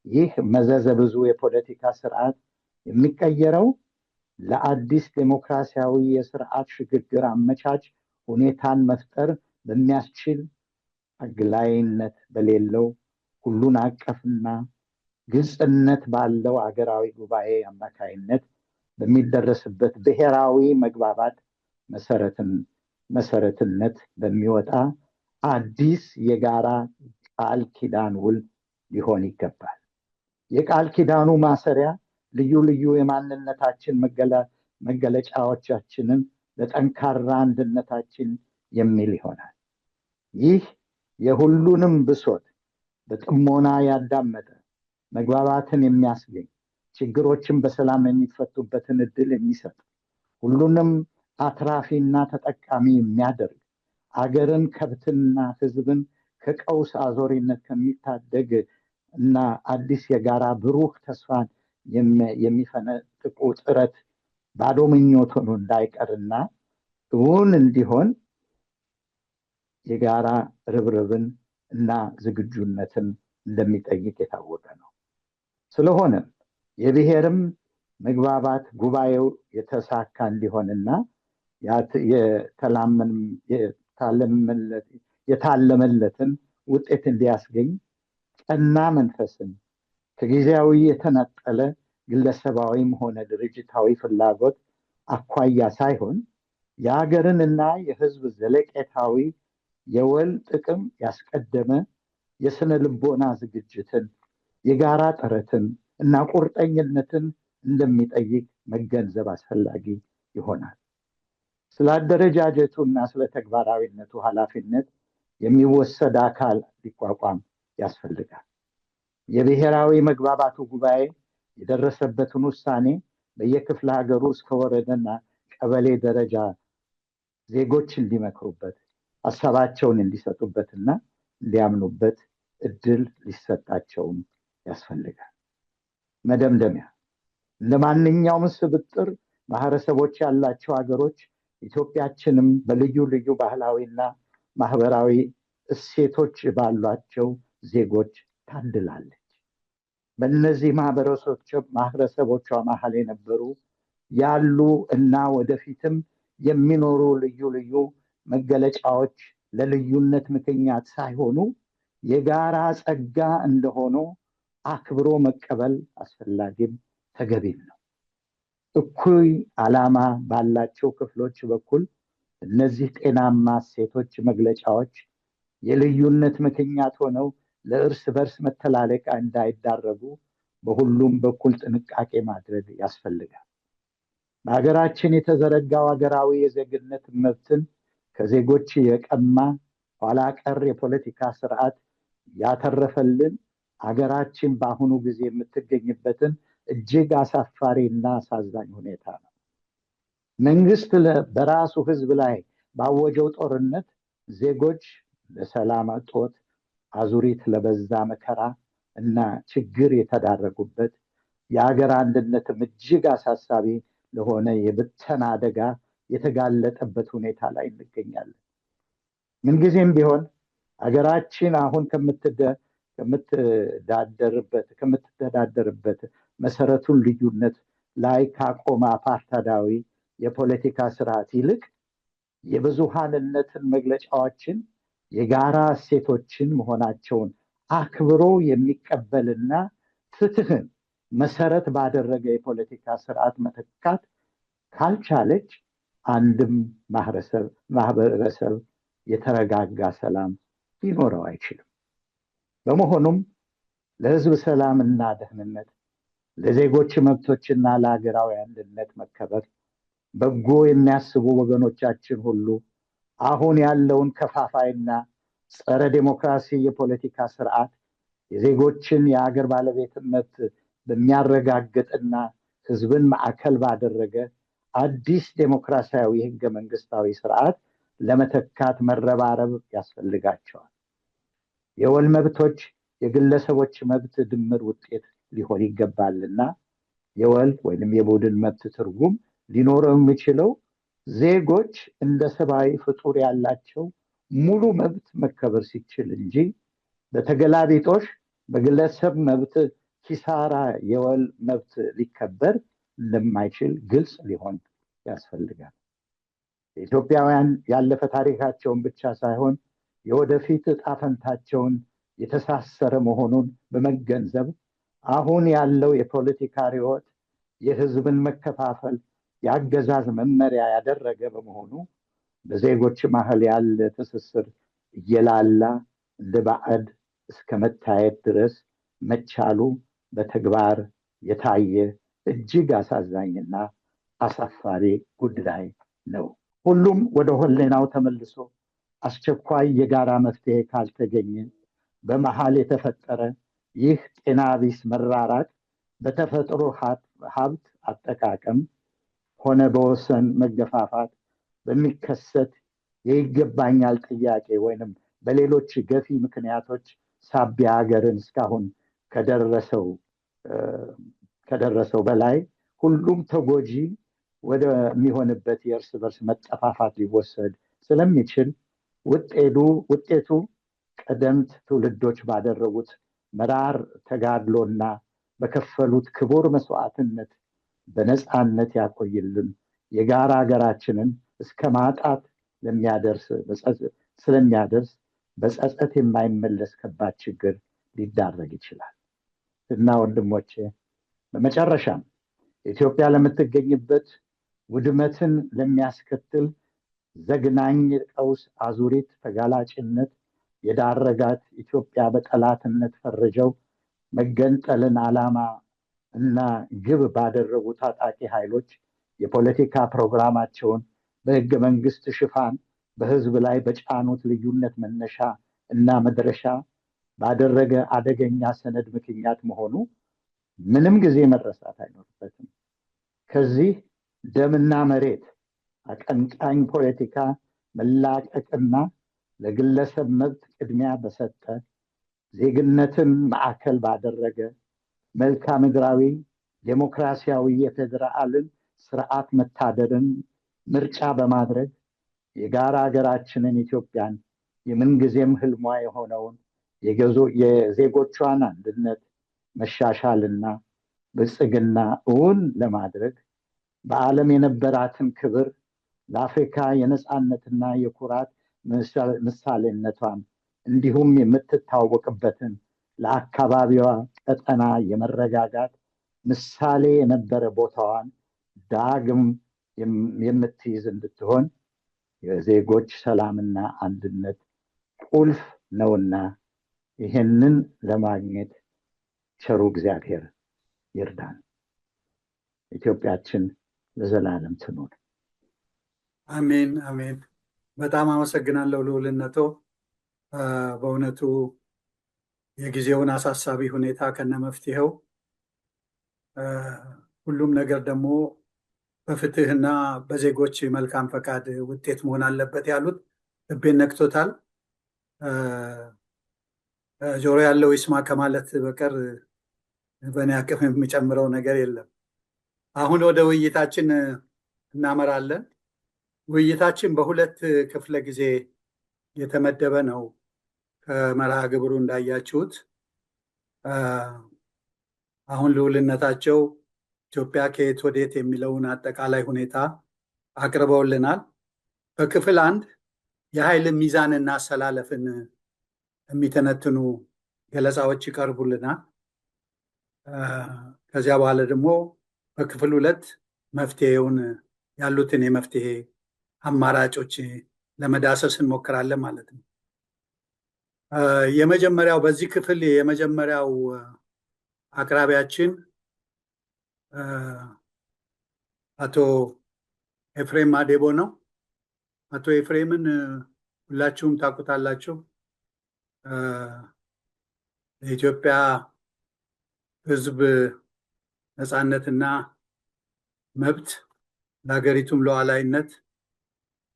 ይህ መዘዘ ብዙ የፖለቲካ ስርዓት የሚቀየረው ለአዲስ ዴሞክራሲያዊ የስርዓት ሽግግር አመቻች ሁኔታን መፍጠር በሚያስችል አግላይነት በሌለው ሁሉን አቀፍና ግልጽነት ባለው አገራዊ ጉባኤ አማካይነት በሚደረስበት ብሔራዊ መግባባት መሰረትነት በሚወጣ አዲስ የጋራ ቃል ኪዳን ውል ሊሆን ይገባል። የቃል ኪዳኑ ማሰሪያ ልዩ ልዩ የማንነታችን መገለጫዎቻችንን ለጠንካራ አንድነታችን የሚል ይሆናል። ይህ የሁሉንም ብሶት በጥሞና ያዳመጠ መግባባትን የሚያስገኝ ችግሮችን በሰላም የሚፈቱበትን እድል የሚሰጥ ሁሉንም አትራፊና ተጠቃሚ የሚያደርግ አገርን ከብትና ህዝብን ከቀውስ አዞሪነት ከሚታደግ እና አዲስ የጋራ ብሩህ ተስፋን የሚፈነጥቁ ጥረት ባዶ ምኞት ሆኖ እንዳይቀርና እውን እንዲሆን የጋራ ርብርብን እና ዝግጁነትን እንደሚጠይቅ የታወቀ ነው። ስለሆነም የብሔርም መግባባት ጉባኤው የተሳካ እንዲሆንና የታለመለትን ውጤት እንዲያስገኝ ቀና መንፈስን ከጊዜያዊ የተነጠለ ግለሰባዊም ሆነ ድርጅታዊ ፍላጎት አኳያ ሳይሆን የሀገርን እና የህዝብ ዘለቄታዊ የወል ጥቅም ያስቀደመ የስነ ልቦና ዝግጅትን የጋራ ጥረትን እና ቁርጠኝነትን እንደሚጠይቅ መገንዘብ አስፈላጊ ይሆናል። ስለ አደረጃጀቱ እና ስለ ተግባራዊነቱ ኃላፊነት የሚወሰድ አካል ሊቋቋም ያስፈልጋል። የብሔራዊ መግባባቱ ጉባኤ የደረሰበትን ውሳኔ በየክፍለ ሀገሩ እስከ ወረዳና ቀበሌ ደረጃ ዜጎች እንዲመክሩበት፣ ሀሳባቸውን እንዲሰጡበትና እንዲያምኑበት እድል ሊሰጣቸውም ያስፈልጋል። መደምደሚያ፣ ለማንኛውም ስብጥር ማህበረሰቦች ያላቸው ሀገሮች ኢትዮጵያችንም በልዩ ልዩ ባህላዊና ማህበራዊ እሴቶች ባሏቸው ዜጎች ታድላለች። በእነዚህ ማህበረሰቦቿ መሀል የነበሩ ያሉ እና ወደፊትም የሚኖሩ ልዩ ልዩ መገለጫዎች ለልዩነት ምክንያት ሳይሆኑ የጋራ ጸጋ እንደሆኑ አክብሮ መቀበል አስፈላጊም ተገቢም ነው። እኩይ ዓላማ ባላቸው ክፍሎች በኩል እነዚህ ጤናማ እሴቶች መግለጫዎች የልዩነት ምክንያት ሆነው ለእርስ በርስ መተላለቅ እንዳይዳረጉ በሁሉም በኩል ጥንቃቄ ማድረግ ያስፈልጋል። በሀገራችን የተዘረጋው ሀገራዊ የዜግነት መብትን ከዜጎች የቀማ ኋላ ቀር የፖለቲካ ስርዓት ያተረፈልን አገራችን በአሁኑ ጊዜ የምትገኝበትን እጅግ አሳፋሪና አሳዛኝ ሁኔታ ነው። መንግስት በራሱ ህዝብ ላይ ባወጀው ጦርነት ዜጎች ለሰላም እጦት፣ አዙሪት ለበዛ መከራ እና ችግር የተዳረጉበት፣ የሀገር አንድነትም እጅግ አሳሳቢ ለሆነ የብተና አደጋ የተጋለጠበት ሁኔታ ላይ እንገኛለን። ምንጊዜም ቢሆን ሀገራችን አሁን ከምትተዳደርበት መሰረቱን ልዩነት ላይ ካቆመ አፓርታይዳዊ የፖለቲካ ስርዓት ይልቅ የብዙሃንነትን መግለጫዎችን የጋራ እሴቶችን መሆናቸውን አክብሮ የሚቀበልና ፍትህን መሰረት ባደረገ የፖለቲካ ስርዓት መተካት ካልቻለች አንድም ማህበረሰብ የተረጋጋ ሰላም ሊኖረው አይችልም። በመሆኑም ለህዝብ ሰላምና ደህንነት፣ ለዜጎች መብቶችና ለሀገራዊ አንድነት መከበር በጎ የሚያስቡ ወገኖቻችን ሁሉ አሁን ያለውን ከፋፋይና ጸረ ዴሞክራሲ የፖለቲካ ስርዓት የዜጎችን የሀገር ባለቤትነት በሚያረጋግጥና ህዝብን ማዕከል ባደረገ አዲስ ዴሞክራሲያዊ ህገ መንግስታዊ ስርዓት ለመተካት መረባረብ ያስፈልጋቸዋል። የወል መብቶች የግለሰቦች መብት ድምር ውጤት ሊሆን ይገባልና የወል ወይንም የቡድን መብት ትርጉም ሊኖረው የሚችለው ዜጎች እንደ ሰብአዊ ፍጡር ያላቸው ሙሉ መብት መከበር ሲችል እንጂ በተገላቢጦሽ በግለሰብ መብት ኪሳራ የወል መብት ሊከበር እንደማይችል ግልጽ ሊሆን ያስፈልጋል። ኢትዮጵያውያን ያለፈ ታሪካቸውን ብቻ ሳይሆን የወደፊት ዕጣ ፈንታቸውን የተሳሰረ መሆኑን በመገንዘብ አሁን ያለው የፖለቲካ ርዕዮት የህዝብን መከፋፈል የአገዛዝ መመሪያ ያደረገ በመሆኑ በዜጎች መሀል ያለ ትስስር እየላላ እንደ ባዕድ እስከ መታየት ድረስ መቻሉ በተግባር የታየ እጅግ አሳዛኝና አሳፋሪ ጉዳይ ነው። ሁሉም ወደ ህሊናው ተመልሶ አስቸኳይ የጋራ መፍትሄ ካልተገኘ በመሃል የተፈጠረ ይህ ጤና ቢስ መራራቅ በተፈጥሮ ሀብት አጠቃቀም ሆነ በወሰን መገፋፋት በሚከሰት የይገባኛል ጥያቄ ወይንም በሌሎች ገፊ ምክንያቶች ሳቢያ ሀገርን እስካሁን ከደረሰው በላይ ሁሉም ተጎጂ ወደሚሆንበት የእርስ በርስ መጠፋፋት ሊወሰድ ስለሚችል ውጤቱ ቀደምት ትውልዶች ባደረጉት መራር ተጋድሎና በከፈሉት ክቡር መስዋዕትነት በነፃነት ያቆይልን የጋራ ሀገራችንን እስከ ማጣት ስለሚያደርስ በጸጸት የማይመለስ ከባድ ችግር ሊዳረግ ይችላል እና ወንድሞቼ፣ በመጨረሻም ኢትዮጵያ ለምትገኝበት ውድመትን ለሚያስከትል ዘግናኝ ቀውስ አዙሪት ተጋላጭነት የዳረጋት ኢትዮጵያ በጠላትነት ፈርጀው መገንጠልን ዓላማ እና ግብ ባደረጉ ታጣቂ ኃይሎች የፖለቲካ ፕሮግራማቸውን በህገ መንግስት ሽፋን በህዝብ ላይ በጫኑት ልዩነት መነሻ እና መድረሻ ባደረገ አደገኛ ሰነድ ምክንያት መሆኑ ምንም ጊዜ መረሳት አይኖርበትም። ከዚህ ደምና መሬት አቀንቃኝ ፖለቲካ መላቀቅና ለግለሰብ መብት ቅድሚያ በሰጠ ዜግነትን ማዕከል ባደረገ መልክዓ ምድራዊ ዴሞክራሲያዊ የፌዴራልን ስርዓት መታደርን ምርጫ በማድረግ የጋራ ሀገራችንን ኢትዮጵያን የምንጊዜም ህልሟ የሆነውን የዜጎቿን አንድነት መሻሻልና ብልጽግና እውን ለማድረግ በዓለም የነበራትን ክብር ለአፍሪካ የነፃነትና የኩራት ምሳሌነቷን እንዲሁም የምትታወቅበትን ለአካባቢዋ ቀጠና የመረጋጋት ምሳሌ የነበረ ቦታዋን ዳግም የምትይዝ እንድትሆን የዜጎች ሰላምና አንድነት ቁልፍ ነውና ይህንን ለማግኘት ቸሩ እግዚአብሔር ይርዳን። ኢትዮጵያችን ለዘላለም ትኑር። አሜን አሜን። በጣም አመሰግናለሁ ልዑልነቶ። በእውነቱ የጊዜውን አሳሳቢ ሁኔታ ከነመፍትሄው ሁሉም ነገር ደግሞ በፍትህና በዜጎች መልካም ፈቃድ ውጤት መሆን አለበት ያሉት ልቤን ነክቶታል። ጆሮ ያለው ይስማ ከማለት በቀር በእኔ አቅም የሚጨምረው ነገር የለም። አሁን ወደ ውይይታችን እናመራለን። ውይይታችን በሁለት ክፍለ ጊዜ የተመደበ ነው። ከመርሃ ግብሩ እንዳያችሁት አሁን ልዑልነታቸው ኢትዮጵያ ከየት ወዴት የሚለውን አጠቃላይ ሁኔታ አቅርበውልናል። በክፍል አንድ የኃይል ሚዛንና አሰላለፍን የሚተነትኑ ገለጻዎች ይቀርቡልናል። ከዚያ በኋላ ደግሞ በክፍል ሁለት መፍትሄውን ያሉትን የመፍትሄ አማራጮች ለመዳሰስ እንሞክራለን ማለት ነው። የመጀመሪያው በዚህ ክፍል የመጀመሪያው አቅራቢያችን አቶ ኤፍሬም ማዴቦ ነው። አቶ ኤፍሬምን ሁላችሁም ታውቁታላችሁ። የኢትዮጵያ ሕዝብ ነፃነትና መብት ለሀገሪቱም ሉዓላዊነት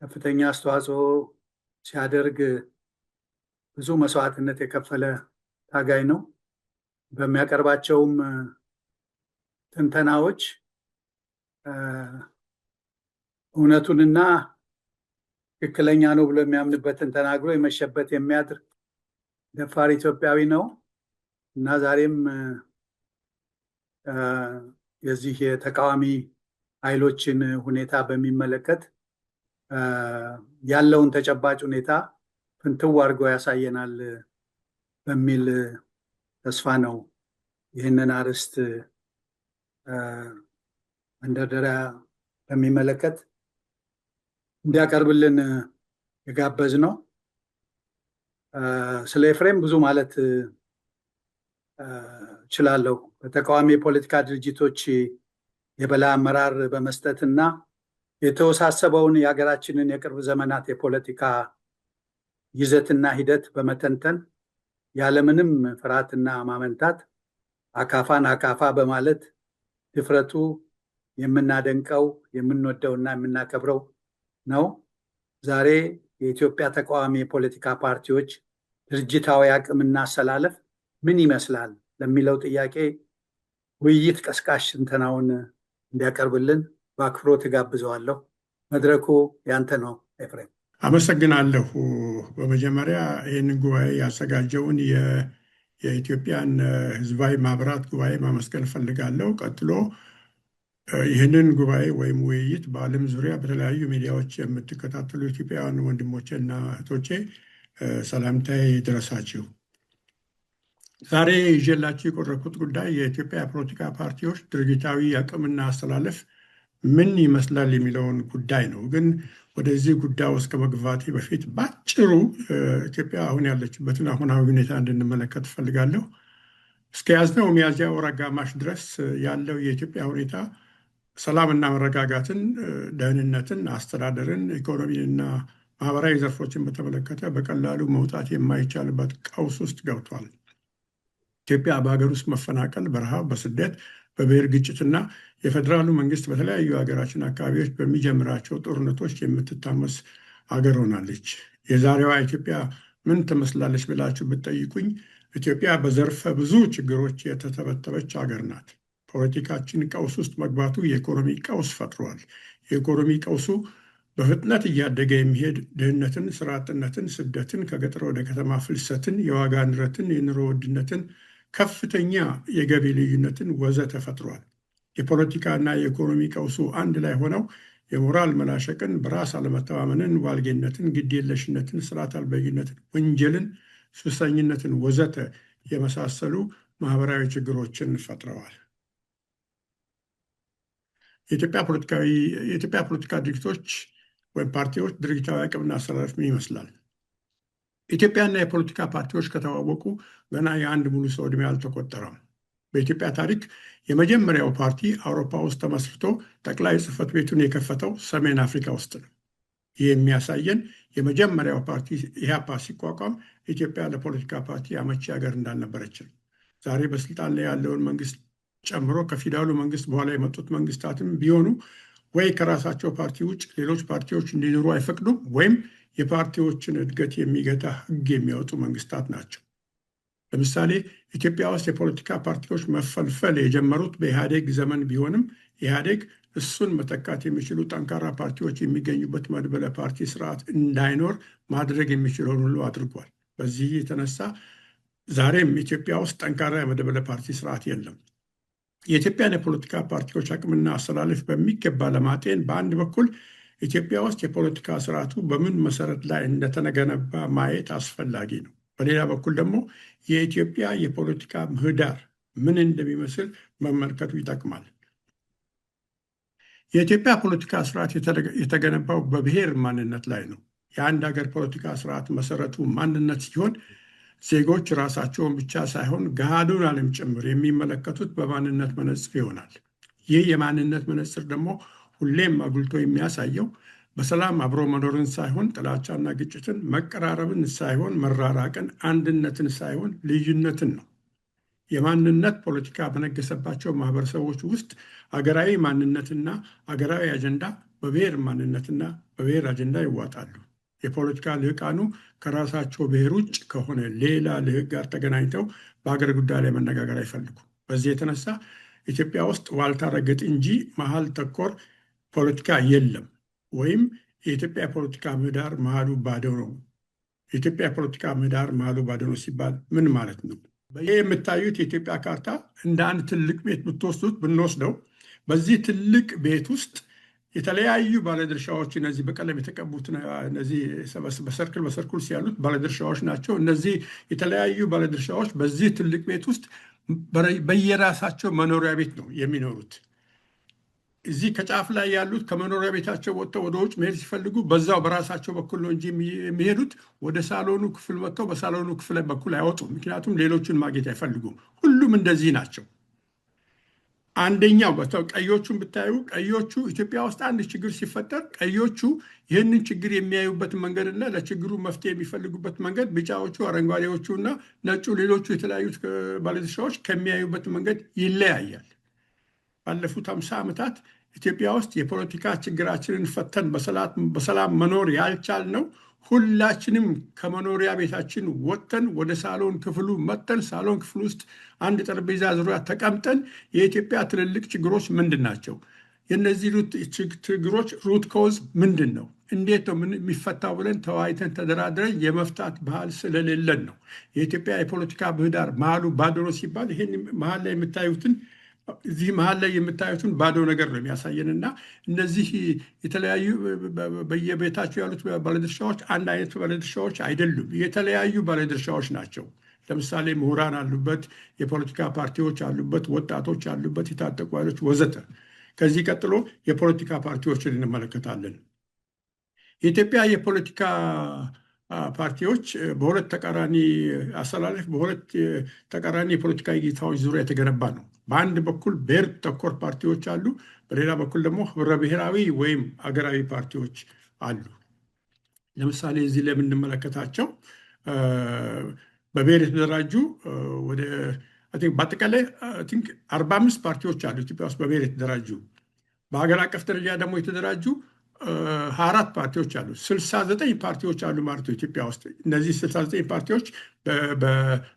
ከፍተኛ አስተዋጽኦ ሲያደርግ ብዙ መስዋዕትነት የከፈለ ታጋይ ነው። በሚያቀርባቸውም ትንተናዎች እውነቱንና ትክክለኛ ነው ብሎ የሚያምንበትን ተናግሮ የመሸበት የሚያድር ደፋር ኢትዮጵያዊ ነው እና ዛሬም የዚህ የተቃዋሚ ኃይሎችን ሁኔታ በሚመለከት ያለውን ተጨባጭ ሁኔታ ፍንትው አድርጎ ያሳየናል በሚል ተስፋ ነው ይህንን አርዕስት መንደርደሪያ በሚመለከት እንዲያቀርብልን የጋበዝ ነው። ስለ ኤፍሬም ብዙ ማለት እችላለሁ። በተቃዋሚ የፖለቲካ ድርጅቶች የበላይ አመራር በመስጠትና የተወሳሰበውን የሀገራችንን የቅርብ ዘመናት የፖለቲካ ይዘትና ሂደት በመተንተን ያለምንም ፍርሃትና ማመንታት አካፋን አካፋ በማለት ድፍረቱ የምናደንቀው የምንወደውና የምናከብረው ነው። ዛሬ የኢትዮጵያ ተቃዋሚ የፖለቲካ ፓርቲዎች ድርጅታዊ አቅምና አሰላለፍ ምን ይመስላል ለሚለው ጥያቄ ውይይት ቀስቃሽ ትንተናውን እንዲያቀርብልን በአክብሮት ጋብዘዋለሁ። መድረኩ ያንተ ነው ኤፍሬም። አመሰግናለሁ። በመጀመሪያ ይህንን ጉባኤ ያዘጋጀውን የኢትዮጵያን ሕዝባዊ ማህበራት ጉባኤ ማመስገን እፈልጋለሁ። ቀጥሎ ይህንን ጉባኤ ወይም ውይይት በዓለም ዙሪያ በተለያዩ ሚዲያዎች የምትከታተሉ ኢትዮጵያውያን ወንድሞቼና እህቶቼ ሰላምታዬ ይድረሳችሁ። ዛሬ ይዤላችሁ የቀረብኩት ጉዳይ የኢትዮጵያ የፖለቲካ ፓርቲዎች ድርጅታዊ አቅምና አስተላለፍ ምን ይመስላል የሚለውን ጉዳይ ነው። ግን ወደዚህ ጉዳይ ውስጥ ከመግባቴ በፊት ባጭሩ ኢትዮጵያ አሁን ያለችበትን አሁናዊ ሁኔታ እንድንመለከት እፈልጋለሁ። እስከ ያዝነው ሚያዝያ ወር አጋማሽ ድረስ ያለው የኢትዮጵያ ሁኔታ ሰላምና መረጋጋትን፣ ደህንነትን፣ አስተዳደርን፣ ኢኮኖሚንና ማህበራዊ ዘርፎችን በተመለከተ በቀላሉ መውጣት የማይቻልበት ቀውስ ውስጥ ገብቷል። ኢትዮጵያ በሀገር ውስጥ መፈናቀል፣ በረሃብ፣ በስደት፣ በብሔር ግጭትና የፌዴራሉ መንግስት በተለያዩ ሀገራችን አካባቢዎች በሚጀምራቸው ጦርነቶች የምትታመስ ሀገር ሆናለች። የዛሬዋ ኢትዮጵያ ምን ትመስላለች ብላችሁ ብትጠይቁኝ ኢትዮጵያ በዘርፈ ብዙ ችግሮች የተተበተበች ሀገር ናት። ፖለቲካችን ቀውስ ውስጥ መግባቱ የኢኮኖሚ ቀውስ ፈጥሯል። የኢኮኖሚ ቀውሱ በፍጥነት እያደገ የሚሄድ ድህነትን፣ ስራ አጥነትን፣ ስደትን፣ ከገጠር ወደ ከተማ ፍልሰትን፣ የዋጋ ንረትን፣ የኑሮ ውድነትን፣ ከፍተኛ የገቢ ልዩነትን ወዘተ ፈጥሯል። የፖለቲካና የኢኮኖሚ ቀውሱ አንድ ላይ ሆነው የሞራል መላሸቅን፣ በራስ አለመተማመንን፣ ዋልጌነትን፣ ግዴለሽነትን፣ ስርዓት አልበኝነትን፣ ወንጀልን፣ ሱሰኝነትን ወዘተ የመሳሰሉ ማህበራዊ ችግሮችን ፈጥረዋል። የኢትዮጵያ ፖለቲካ ድርጅቶች ወይም ፓርቲዎች ድርጅታዊ አቅምና አሰላለፍ ምን ይመስላል? ኢትዮጵያና የፖለቲካ ፓርቲዎች ከተዋወቁ ገና የአንድ ሙሉ ሰው ዕድሜ አልተቆጠረም። በኢትዮጵያ ታሪክ የመጀመሪያው ፓርቲ አውሮፓ ውስጥ ተመስርቶ ጠቅላይ ጽሕፈት ቤቱን የከፈተው ሰሜን አፍሪካ ውስጥ ነው። ይህ የሚያሳየን የመጀመሪያው ፓርቲ ኢህአፓ ሲቋቋም ኢትዮጵያ ለፖለቲካ ፓርቲ አመቺ ሀገር እንዳልነበረች ነው። ዛሬ በስልጣን ላይ ያለውን መንግስት ጨምሮ ከፊውዳሉ መንግስት በኋላ የመጡት መንግስታትም ቢሆኑ ወይ ከራሳቸው ፓርቲ ውጭ ሌሎች ፓርቲዎች እንዲኖሩ አይፈቅዱም፣ ወይም የፓርቲዎችን እድገት የሚገታ ህግ የሚያወጡ መንግስታት ናቸው። ለምሳሌ ኢትዮጵያ ውስጥ የፖለቲካ ፓርቲዎች መፈልፈል የጀመሩት በኢህአዴግ ዘመን ቢሆንም ኢህአዴግ እሱን መተካት የሚችሉ ጠንካራ ፓርቲዎች የሚገኙበት መድበለ ፓርቲ ስርዓት እንዳይኖር ማድረግ የሚችለውን ሁሉ አድርጓል። በዚህ የተነሳ ዛሬም ኢትዮጵያ ውስጥ ጠንካራ የመድበለ ፓርቲ ስርዓት የለም። የኢትዮጵያን የፖለቲካ ፓርቲዎች አቅምና አሰላለፍ በሚገባ ለማጤን በአንድ በኩል ኢትዮጵያ ውስጥ የፖለቲካ ስርዓቱ በምን መሰረት ላይ እንደተገነባ ማየት አስፈላጊ ነው። በሌላ በኩል ደግሞ የኢትዮጵያ የፖለቲካ ምህዳር ምን እንደሚመስል መመልከቱ ይጠቅማል። የኢትዮጵያ ፖለቲካ ስርዓት የተገነባው በብሔር ማንነት ላይ ነው። የአንድ ሀገር ፖለቲካ ስርዓት መሰረቱ ማንነት ሲሆን ዜጎች ራሳቸውን ብቻ ሳይሆን ገሃዱን ዓለም ጭምር የሚመለከቱት በማንነት መነጽር ይሆናል። ይህ የማንነት መነጽር ደግሞ ሁሌም አጉልቶ የሚያሳየው በሰላም አብሮ መኖርን ሳይሆን ጥላቻና ግጭትን፣ መቀራረብን ሳይሆን መራራቅን፣ አንድነትን ሳይሆን ልዩነትን ነው። የማንነት ፖለቲካ በነገሰባቸው ማህበረሰቦች ውስጥ አገራዊ ማንነትና አገራዊ አጀንዳ በብሔር ማንነትና በብሔር አጀንዳ ይዋጣሉ። የፖለቲካ ልሂቃኑ ከራሳቸው ብሔር ውጭ ከሆነ ሌላ ልሂቅ ጋር ተገናኝተው በሀገር ጉዳይ ላይ መነጋገር አይፈልጉም። በዚህ የተነሳ ኢትዮጵያ ውስጥ ዋልታ ረገጥ እንጂ መሀል ተኮር ፖለቲካ የለም። ወይም የኢትዮጵያ ፖለቲካ ምህዳር መሀሉ ባዶ ነው። የኢትዮጵያ ፖለቲካ ምህዳር መሀሉ ባዶ ነው ሲባል ምን ማለት ነው? ይህ የምታዩት የኢትዮጵያ ካርታ እንደ አንድ ትልቅ ቤት ብንወስደው በዚህ ትልቅ ቤት ውስጥ የተለያዩ ባለድርሻዎች፣ እነዚህ በቀለም የተቀቡት እነዚህ በሰርክል ያሉት ባለድርሻዎች ናቸው። እነዚህ የተለያዩ ባለድርሻዎች በዚህ ትልቅ ቤት ውስጥ በየራሳቸው መኖሪያ ቤት ነው የሚኖሩት። እዚህ ከጫፍ ላይ ያሉት ከመኖሪያ ቤታቸው ወጥተው ወደ ውጭ መሄድ ሲፈልጉ በዛው በራሳቸው በኩል ነው እንጂ የሚሄዱት ወደ ሳሎኑ ክፍል ወጥተው በሳሎኑ ክፍል በኩል አይወጡም። ምክንያቱም ሌሎችን ማግኘት አይፈልጉም። ሁሉም እንደዚህ ናቸው። አንደኛው ቀዮቹን ብታዩ ቀዮቹ ኢትዮጵያ ውስጥ አንድ ችግር ሲፈጠር ቀዮቹ ይህንን ችግር የሚያዩበት መንገድና ለችግሩ መፍትሄ የሚፈልጉበት መንገድ ቢጫዎቹ፣ አረንጓዴዎቹ እና ነጩ ሌሎቹ የተለያዩት ባለድርሻዎች ከሚያዩበት መንገድ ይለያያል። ባለፉት 50 ዓመታት ኢትዮጵያ ውስጥ የፖለቲካ ችግራችንን ፈተን በሰላም መኖር ያልቻልነው ሁላችንም ከመኖሪያ ቤታችን ወጥተን ወደ ሳሎን ክፍሉ መጥተን ሳሎን ክፍል ውስጥ አንድ ጠረጴዛ ዙሪያ ተቀምጠን የኢትዮጵያ ትልልቅ ችግሮች ምንድን ናቸው? የእነዚህ ችግሮች ሩት ኮዝ ምንድን ነው? እንዴት ነው የሚፈታው ብለን ተወያይተን ተደራድረን የመፍታት ባህል ስለሌለን ነው። የኢትዮጵያ የፖለቲካ ምህዳር መሀሉ ባዶ ነው ሲባል ይህን መሀል ላይ የምታዩትን እዚህ መሀል ላይ የምታዩትን ባዶ ነገር ነው የሚያሳየንና እነዚህ የተለያዩ በየቤታቸው ያሉት ባለድርሻዎች አንድ አይነት ባለድርሻዎች አይደሉም። የተለያዩ ባለድርሻዎች ናቸው። ለምሳሌ ምሁራን አሉበት፣ የፖለቲካ ፓርቲዎች አሉበት፣ ወጣቶች አሉበት፣ የታጠቁ ኃይሎች ወዘተ። ከዚህ ቀጥሎ የፖለቲካ ፓርቲዎችን እንመለከታለን። የኢትዮጵያ የፖለቲካ ፓርቲዎች በሁለት ተቃራኒ አሰላለፍ በሁለት ተቃራኒ የፖለቲካ እይታዎች ዙሪያ የተገነባ ነው። በአንድ በኩል ብሔር ተኮር ፓርቲዎች አሉ፣ በሌላ በኩል ደግሞ ህብረ ብሔራዊ ወይም አገራዊ ፓርቲዎች አሉ። ለምሳሌ እዚህ ላይ የምንመለከታቸው በብሔር የተደራጁ በአጠቃላይ 45 ፓርቲዎች አሉ ኢትዮጵያ ውስጥ በብሔር የተደራጁ። በሀገር አቀፍ ደረጃ ደግሞ የተደራጁ 24 ፓርቲዎች አሉ። 69 ፓርቲዎች አሉ ማለት ነው ኢትዮጵያ ውስጥ። እነዚህ 69 ፓርቲዎች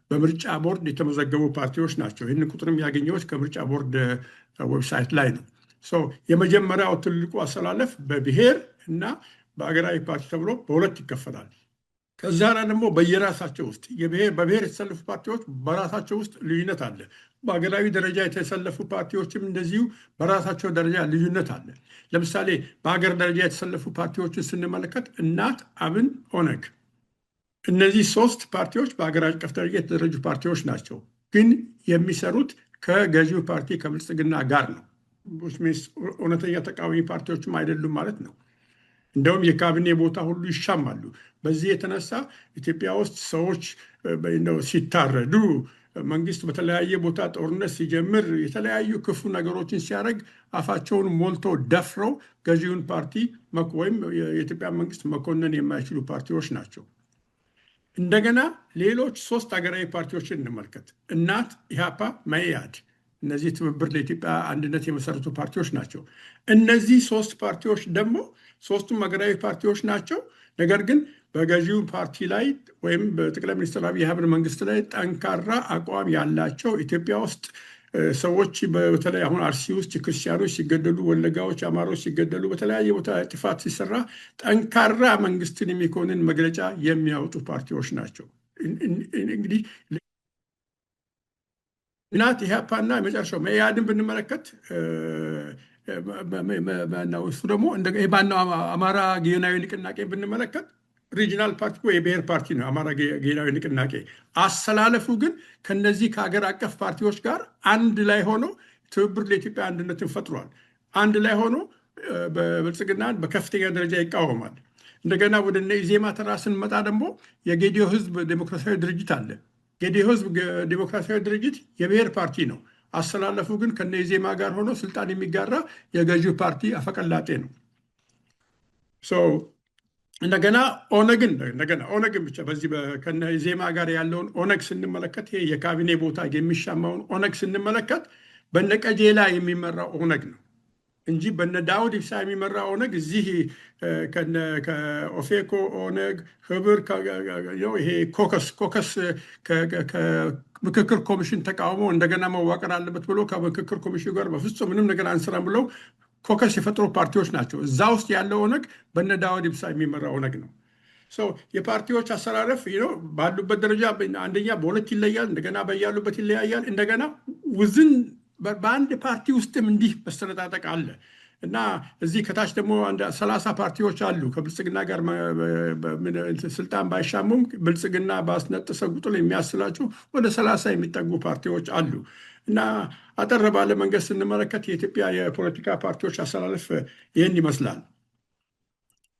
በምርጫ ቦርድ የተመዘገቡ ፓርቲዎች ናቸው። ይህንን ቁጥርም ያገኘሁት ከምርጫ ቦርድ ዌብሳይት ላይ ነው። የመጀመሪያው ትልቁ አሰላለፍ በብሔር እና በአገራዊ ፓርቲ ተብሎ በሁለት ይከፈላል። ከዛ ደግሞ በየራሳቸው ውስጥ በብሔር የተሰለፉ ፓርቲዎች በራሳቸው ውስጥ ልዩነት አለ። በሀገራዊ ደረጃ የተሰለፉ ፓርቲዎችም እንደዚሁ በራሳቸው ደረጃ ልዩነት አለ። ለምሳሌ በሀገር ደረጃ የተሰለፉ ፓርቲዎችን ስንመለከት እናት፣ አብን፣ ኦነግ፣ እነዚህ 3 ፓርቲዎች በሀገር አቀፍ ደረጃ የተደረጁ ፓርቲዎች ናቸው። ግን የሚሰሩት ከገዢው ፓርቲ ከብልጽግና ጋር ነው። እውነተኛ ተቃዋሚ ፓርቲዎችም አይደሉም ማለት ነው። እንደውም የካቢኔ ቦታ ሁሉ ይሻማሉ። በዚህ የተነሳ ኢትዮጵያ ውስጥ ሰዎች ሲታረዱ፣ መንግስት በተለያየ ቦታ ጦርነት ሲጀምር የተለያዩ ክፉ ነገሮችን ሲያደርግ አፋቸውን ሞልቶ ደፍረው ገዢውን ፓርቲ ወይም የኢትዮጵያ መንግስት መኮንን የማይችሉ ፓርቲዎች ናቸው። እንደገና ሌሎች 3 ሀገራዊ ፓርቲዎችን እንመልከት። እናት፣ ኢህአፓ፣ መኢአድ። እነዚህ ትብብር ለኢትዮጵያ አንድነት የመሰረቱ ፓርቲዎች ናቸው። እነዚህ 3 ፓርቲዎች ደግሞ 3ቱም ሀገራዊ ፓርቲዎች ናቸው። ነገር ግን በገዢው ፓርቲ ላይ ወይም በጠቅላይ ሚኒስትር አብይ አህመድ መንግስት ላይ ጠንካራ አቋም ያላቸው ኢትዮጵያ ውስጥ ሰዎች በተለይ አሁን አርሲ ውስጥ ክርስቲያኖች ሲገደሉ፣ ወለጋዎች፣ አማሮች ሲገደሉ፣ በተለያየ ቦታ ጥፋት ሲሰራ ጠንካራ መንግስትን የሚኮንን መግለጫ የሚያወጡ ፓርቲዎች ናቸው። እንግዲህ እናት፣ ኢህአፓና የመጨረሻው መኢአድን ብንመለከት እሱ ደግሞ ባናው አማራ ጊዮናዊ ንቅናቄ ብንመለከት ሪጂናል ፓርቲ ወይ የብሔር ፓርቲ ነው። አማራ ጊዮናዊ ንቅናቄ አሰላለፉ ግን ከነዚህ ከሀገር አቀፍ ፓርቲዎች ጋር አንድ ላይ ሆኖ ትብብር ለኢትዮጵያ አንድነትን ፈጥሯል። አንድ ላይ ሆኖ ብልጽግናን በከፍተኛ ደረጃ ይቃወማል። እንደገና ወደ ኢዜማ ተራ ስንመጣ ደግሞ የጌዲዮ ህዝብ ዴሞክራሲያዊ ድርጅት አለ። ጌዲዮ ህዝብ ዴሞክራሲያዊ ድርጅት የብሔር ፓርቲ ነው። አሰላለፉ ግን ከነ ኢዜማ ጋር ሆኖ ስልጣን የሚጋራ የገዢው ፓርቲ አፈቀላጤ ነው። እንደገና ኦነግን ብቻ በዚህ ከነ ኢዜማ ጋር ያለውን ኦነግ ስንመለከት ይሄ የካቢኔ ቦታ የሚሻማውን ኦነግ ስንመለከት በነ ቀጄላ የሚመራው ኦነግ ነው እንጂ በነ ዳውድ ኢብሳ የሚመራ ኦነግ እዚህ ከኦፌኮ ኦነግ ህብር ይሄ ኮከስ ከምክክር ኮሚሽን ተቃውሞ እንደገና መዋቀር አለበት ብሎ ከምክክር ኮሚሽኑ ጋር በፍጹም ምንም ነገር አንሰራም ብለው ኮከስ የፈጠሩ ፓርቲዎች ናቸው። እዛ ውስጥ ያለው ኦነግ በነ ዳውድ ኢብሳ የሚመራ ኦነግ ነው። የፓርቲዎች አሰራረፍ ባሉበት ደረጃ አንደኛ በሁለት ይለያል፣ እንደገና በያሉበት ይለያያል። እንደገና ውዝን በአንድ ፓርቲ ውስጥም እንዲህ መሰነጣጠቅ አለ እና እዚህ ከታች ደግሞ 30 ፓርቲዎች አሉ። ከብልጽግና ጋር ስልጣን ባይሻሙም ብልጽግና ባስነጠሰ ቁጥር የሚያስላቸው ወደ 30 የሚጠጉ ፓርቲዎች አሉ እና አጠር ባለ መንገድ ስንመለከት የኢትዮጵያ የፖለቲካ ፓርቲዎች አሰላለፍ ይህን ይመስላል።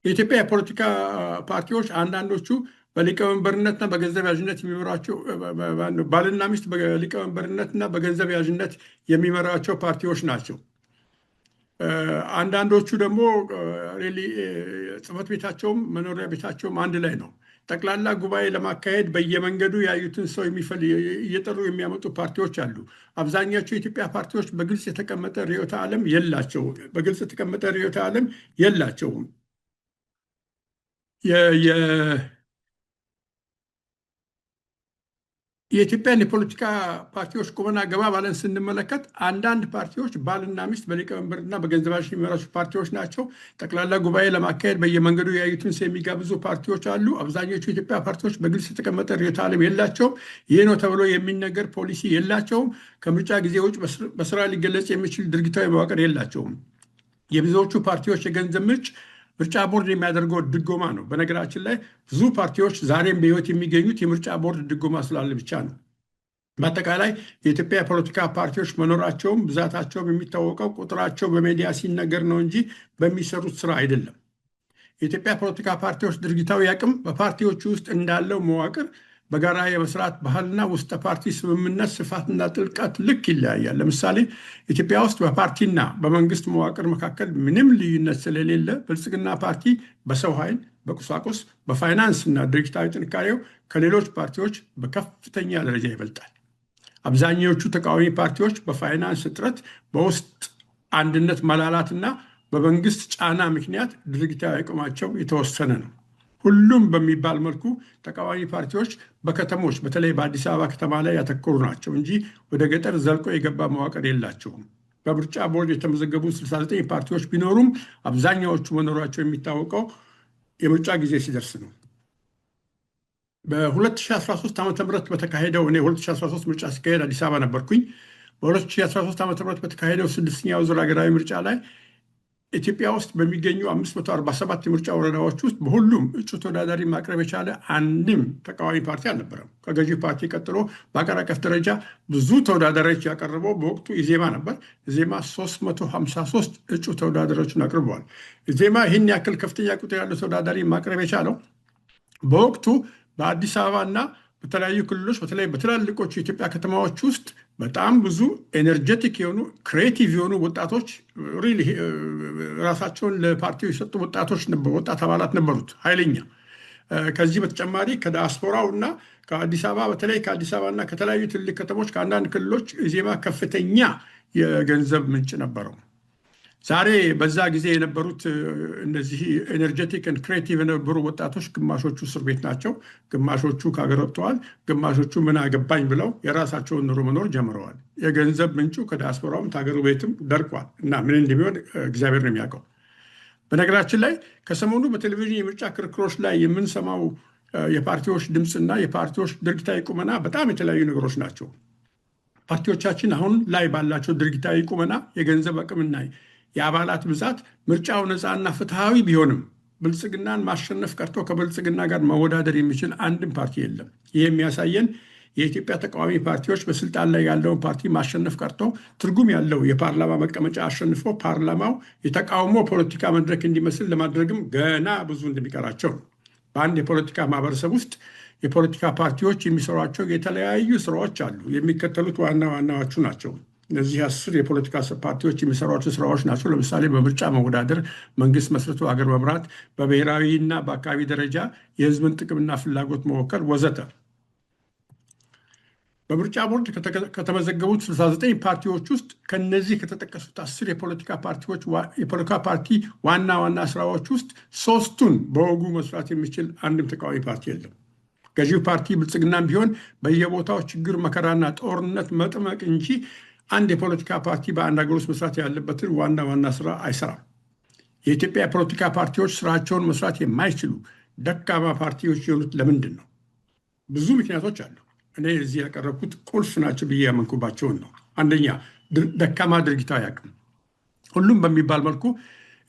የኢትዮጵያ የፖለቲካ ፓርቲዎች አንዳንዶቹ በሊቀመንበርነትና በገንዘብ ያዥነት የሚመሯቸው ባልና ሚስት በሊቀመንበርነትና በገንዘብ ያዥነት የሚመሯቸው ፓርቲዎች ናቸው። አንዳንዶቹ ደግሞ ጽሕፈት ቤታቸውም መኖሪያ ቤታቸውም አንድ ላይ ነው። ጠቅላላ ጉባኤ ለማካሄድ በየመንገዱ ያዩትን ሰው እየጠሩ የሚያመጡ ፓርቲዎች አሉ። አብዛኛዎቹ የኢትዮጵያ ፓርቲዎች በግልጽ የተቀመጠ ርዕዮተ ዓለም የላቸውም። የኢትዮጵያን የፖለቲካ ፓርቲዎች ቁመና ገባ ባለን ስንመለከት አንዳንድ ፓርቲዎች ባልና ሚስት በሊቀመንበርና በገንዘባቸው የሚመራቸው ፓርቲዎች ናቸው። ጠቅላላ ጉባኤ ለማካሄድ በየመንገዱ ያዩትን ሰው የሚጋብዙ ፓርቲዎች አሉ። አብዛኞቹ የኢትዮጵያ ፓርቲዎች በግልጽ የተቀመጠ ርዕዮተ ዓለም የላቸውም። ይህ ነው ተብሎ የሚነገር ፖሊሲ የላቸውም። ከምርጫ ጊዜ ውጭ በስራ ሊገለጽ የሚችል ድርጊታዊ መዋቅር የላቸውም። የብዙዎቹ ፓርቲዎች የገንዘብ ምርጫ ቦርድ የሚያደርገው ድጎማ ነው። በነገራችን ላይ ብዙ ፓርቲዎች ዛሬም በሕይወት የሚገኙት የምርጫ ቦርድ ድጎማ ስላለ ብቻ ነው። በአጠቃላይ የኢትዮጵያ የፖለቲካ ፓርቲዎች መኖራቸውም ብዛታቸውም የሚታወቀው ቁጥራቸው በሚዲያ ሲነገር ነው እንጂ በሚሰሩት ስራ አይደለም። የኢትዮጵያ ፖለቲካ ፓርቲዎች ድርጊታዊ አቅም በፓርቲዎቹ ውስጥ እንዳለው መዋቅር በጋራ የመስራት ባህልና ውስጠ ፓርቲ ስምምነት ስፋትና ጥልቀት ልክ ይለያያል። ለምሳሌ ኢትዮጵያ ውስጥ በፓርቲና በመንግስት መዋቅር መካከል ምንም ልዩነት ስለሌለ ብልጽግና ፓርቲ በሰው ኃይል፣ በቁሳቁስ፣ በፋይናንስ እና ድርጅታዊ ጥንካሬው ከሌሎች ፓርቲዎች በከፍተኛ ደረጃ ይበልጣል። አብዛኛዎቹ ተቃዋሚ ፓርቲዎች በፋይናንስ እጥረት፣ በውስጥ አንድነት መላላትና በመንግስት ጫና ምክንያት ድርጅታዊ አቅማቸው የተወሰነ ነው። ሁሉም በሚባል መልኩ ተቃዋሚ ፓርቲዎች በከተሞች በተለይ በአዲስ አበባ ከተማ ላይ ያተኮሩ ናቸው እንጂ ወደ ገጠር ዘልቆ የገባ መዋቅር የላቸውም። በምርጫ ቦርድ የተመዘገቡ 69 ፓርቲዎች ቢኖሩም አብዛኛዎቹ መኖራቸው የሚታወቀው የምርጫ ጊዜ ሲደርስ ነው። በ2013 ዓ ም በተካሄደው እኔ 2013 ምርጫ ሲካሄድ አዲስ አበባ ነበርኩኝ። በ2013 ዓ ም በተካሄደው 6ኛው ዙር ሀገራዊ ምርጫ ላይ ኢትዮጵያ ውስጥ በሚገኙ 547 የምርጫ ወረዳዎች ውስጥ በሁሉም እጩ ተወዳዳሪ ማቅረብ የቻለ አንድም ተቃዋሚ ፓርቲ አልነበረም። ከገዢ ፓርቲ ቀጥሎ በአገር አቀፍ ደረጃ ብዙ ተወዳዳሪዎች ያቀረበው በወቅቱ ኢዜማ ነበር። ኢዜማ 353 እጩ ተወዳዳሪዎችን አቅርበዋል። ኢዜማ ይህን ያክል ከፍተኛ ቁጥር ያለው ተወዳዳሪ ማቅረብ የቻለው በወቅቱ በአዲስ አበባ እና በተለያዩ ክልሎች በተለይ በትላልቆቹ የኢትዮጵያ ከተማዎች ውስጥ በጣም ብዙ ኤነርጀቲክ የሆኑ ክሬቲቭ የሆኑ ወጣቶች ራሳቸውን ለፓርቲው የሰጡ ወጣት አባላት ነበሩት ኃይለኛ። ከዚህ በተጨማሪ ከዲያስፖራው እና ከአዲስ አበባ በተለይ ከአዲስ አበባ እና ከተለያዩ ትልቅ ከተሞች ከአንዳንድ ክልሎች ኢዜማ ከፍተኛ የገንዘብ ምንጭ ነበረው። ዛሬ በዛ ጊዜ የነበሩት እነዚህ ኤነርጀቲክ ክሬቲቭ የነበሩ ወጣቶች ግማሾቹ እስር ቤት ናቸው፣ ግማሾቹ ከሀገር ወጥተዋል፣ ግማሾቹ ምን አገባኝ ብለው የራሳቸውን ኑሮ መኖር ጀምረዋል። የገንዘብ ምንጩ ከዲያስፖራውም ከሀገሩ ቤትም ደርቋል እና ምን እንደሚሆን እግዚአብሔር ነው የሚያውቀው። በነገራችን ላይ ከሰሞኑ በቴሌቪዥን የምርጫ ክርክሮች ላይ የምንሰማው የፓርቲዎች ድምፅና የፓርቲዎች ድርጊታዊ ቁመና በጣም የተለያዩ ነገሮች ናቸው። ፓርቲዎቻችን አሁን ላይ ባላቸው ድርጊታዊ ቁመና የገንዘብ አቅምና የአባላት ብዛት ምርጫው ነፃና ፍትሐዊ ቢሆንም ብልጽግናን ማሸነፍ ቀርቶ ከብልጽግና ጋር መወዳደር የሚችል አንድም ፓርቲ የለም። ይህ የሚያሳየን የኢትዮጵያ ተቃዋሚ ፓርቲዎች በስልጣን ላይ ያለውን ፓርቲ ማሸነፍ ቀርቶ ትርጉም ያለው የፓርላማ መቀመጫ አሸንፎ ፓርላማው የተቃውሞ ፖለቲካ መድረክ እንዲመስል ለማድረግም ገና ብዙ እንደሚቀራቸው ነው። በአንድ የፖለቲካ ማህበረሰብ ውስጥ የፖለቲካ ፓርቲዎች የሚሰሯቸው የተለያዩ ስራዎች አሉ። የሚከተሉት ዋና ዋናዎቹ ናቸው። እነዚህ 10 የፖለቲካ ፓርቲዎች የሚሰሯቸው ስራዎች ናቸው። ለምሳሌ በምርጫ መወዳደር፣ መንግስት መስርቶ ሀገር መምራት፣ በብሔራዊ እና በአካባቢ ደረጃ የህዝብን ጥቅምና ፍላጎት መወከል ወዘተ። በምርጫ ቦርድ ከተመዘገቡት 69 ፓርቲዎች ውስጥ ከነዚህ ከተጠቀሱት 10 የፖለቲካ ፓርቲ ዋና ዋና ስራዎች ውስጥ 3ቱን በወጉ መስራት የሚችል አንድም ተቃዋሚ ፓርቲ የለም። ገዢው ፓርቲ ብልጽግናም ቢሆን በየቦታው ችግር፣ መከራና ጦርነት መጥመቅ እንጂ አንድ የፖለቲካ ፓርቲ በአንድ ሀገር ውስጥ መስራት ያለበትን ዋና ዋና ስራ አይሰራም። የኢትዮጵያ የፖለቲካ ፓርቲዎች ስራቸውን መስራት የማይችሉ ደካማ ፓርቲዎች የሆኑት ለምንድን ነው? ብዙ ምክንያቶች አሉ። እኔ እዚህ ያቀረብኩት ቁልፍ ናቸው ብዬ ያመንኩባቸውን ነው። አንደኛ፣ ደካማ ድርጊታዊ አቅም። ሁሉም በሚባል መልኩ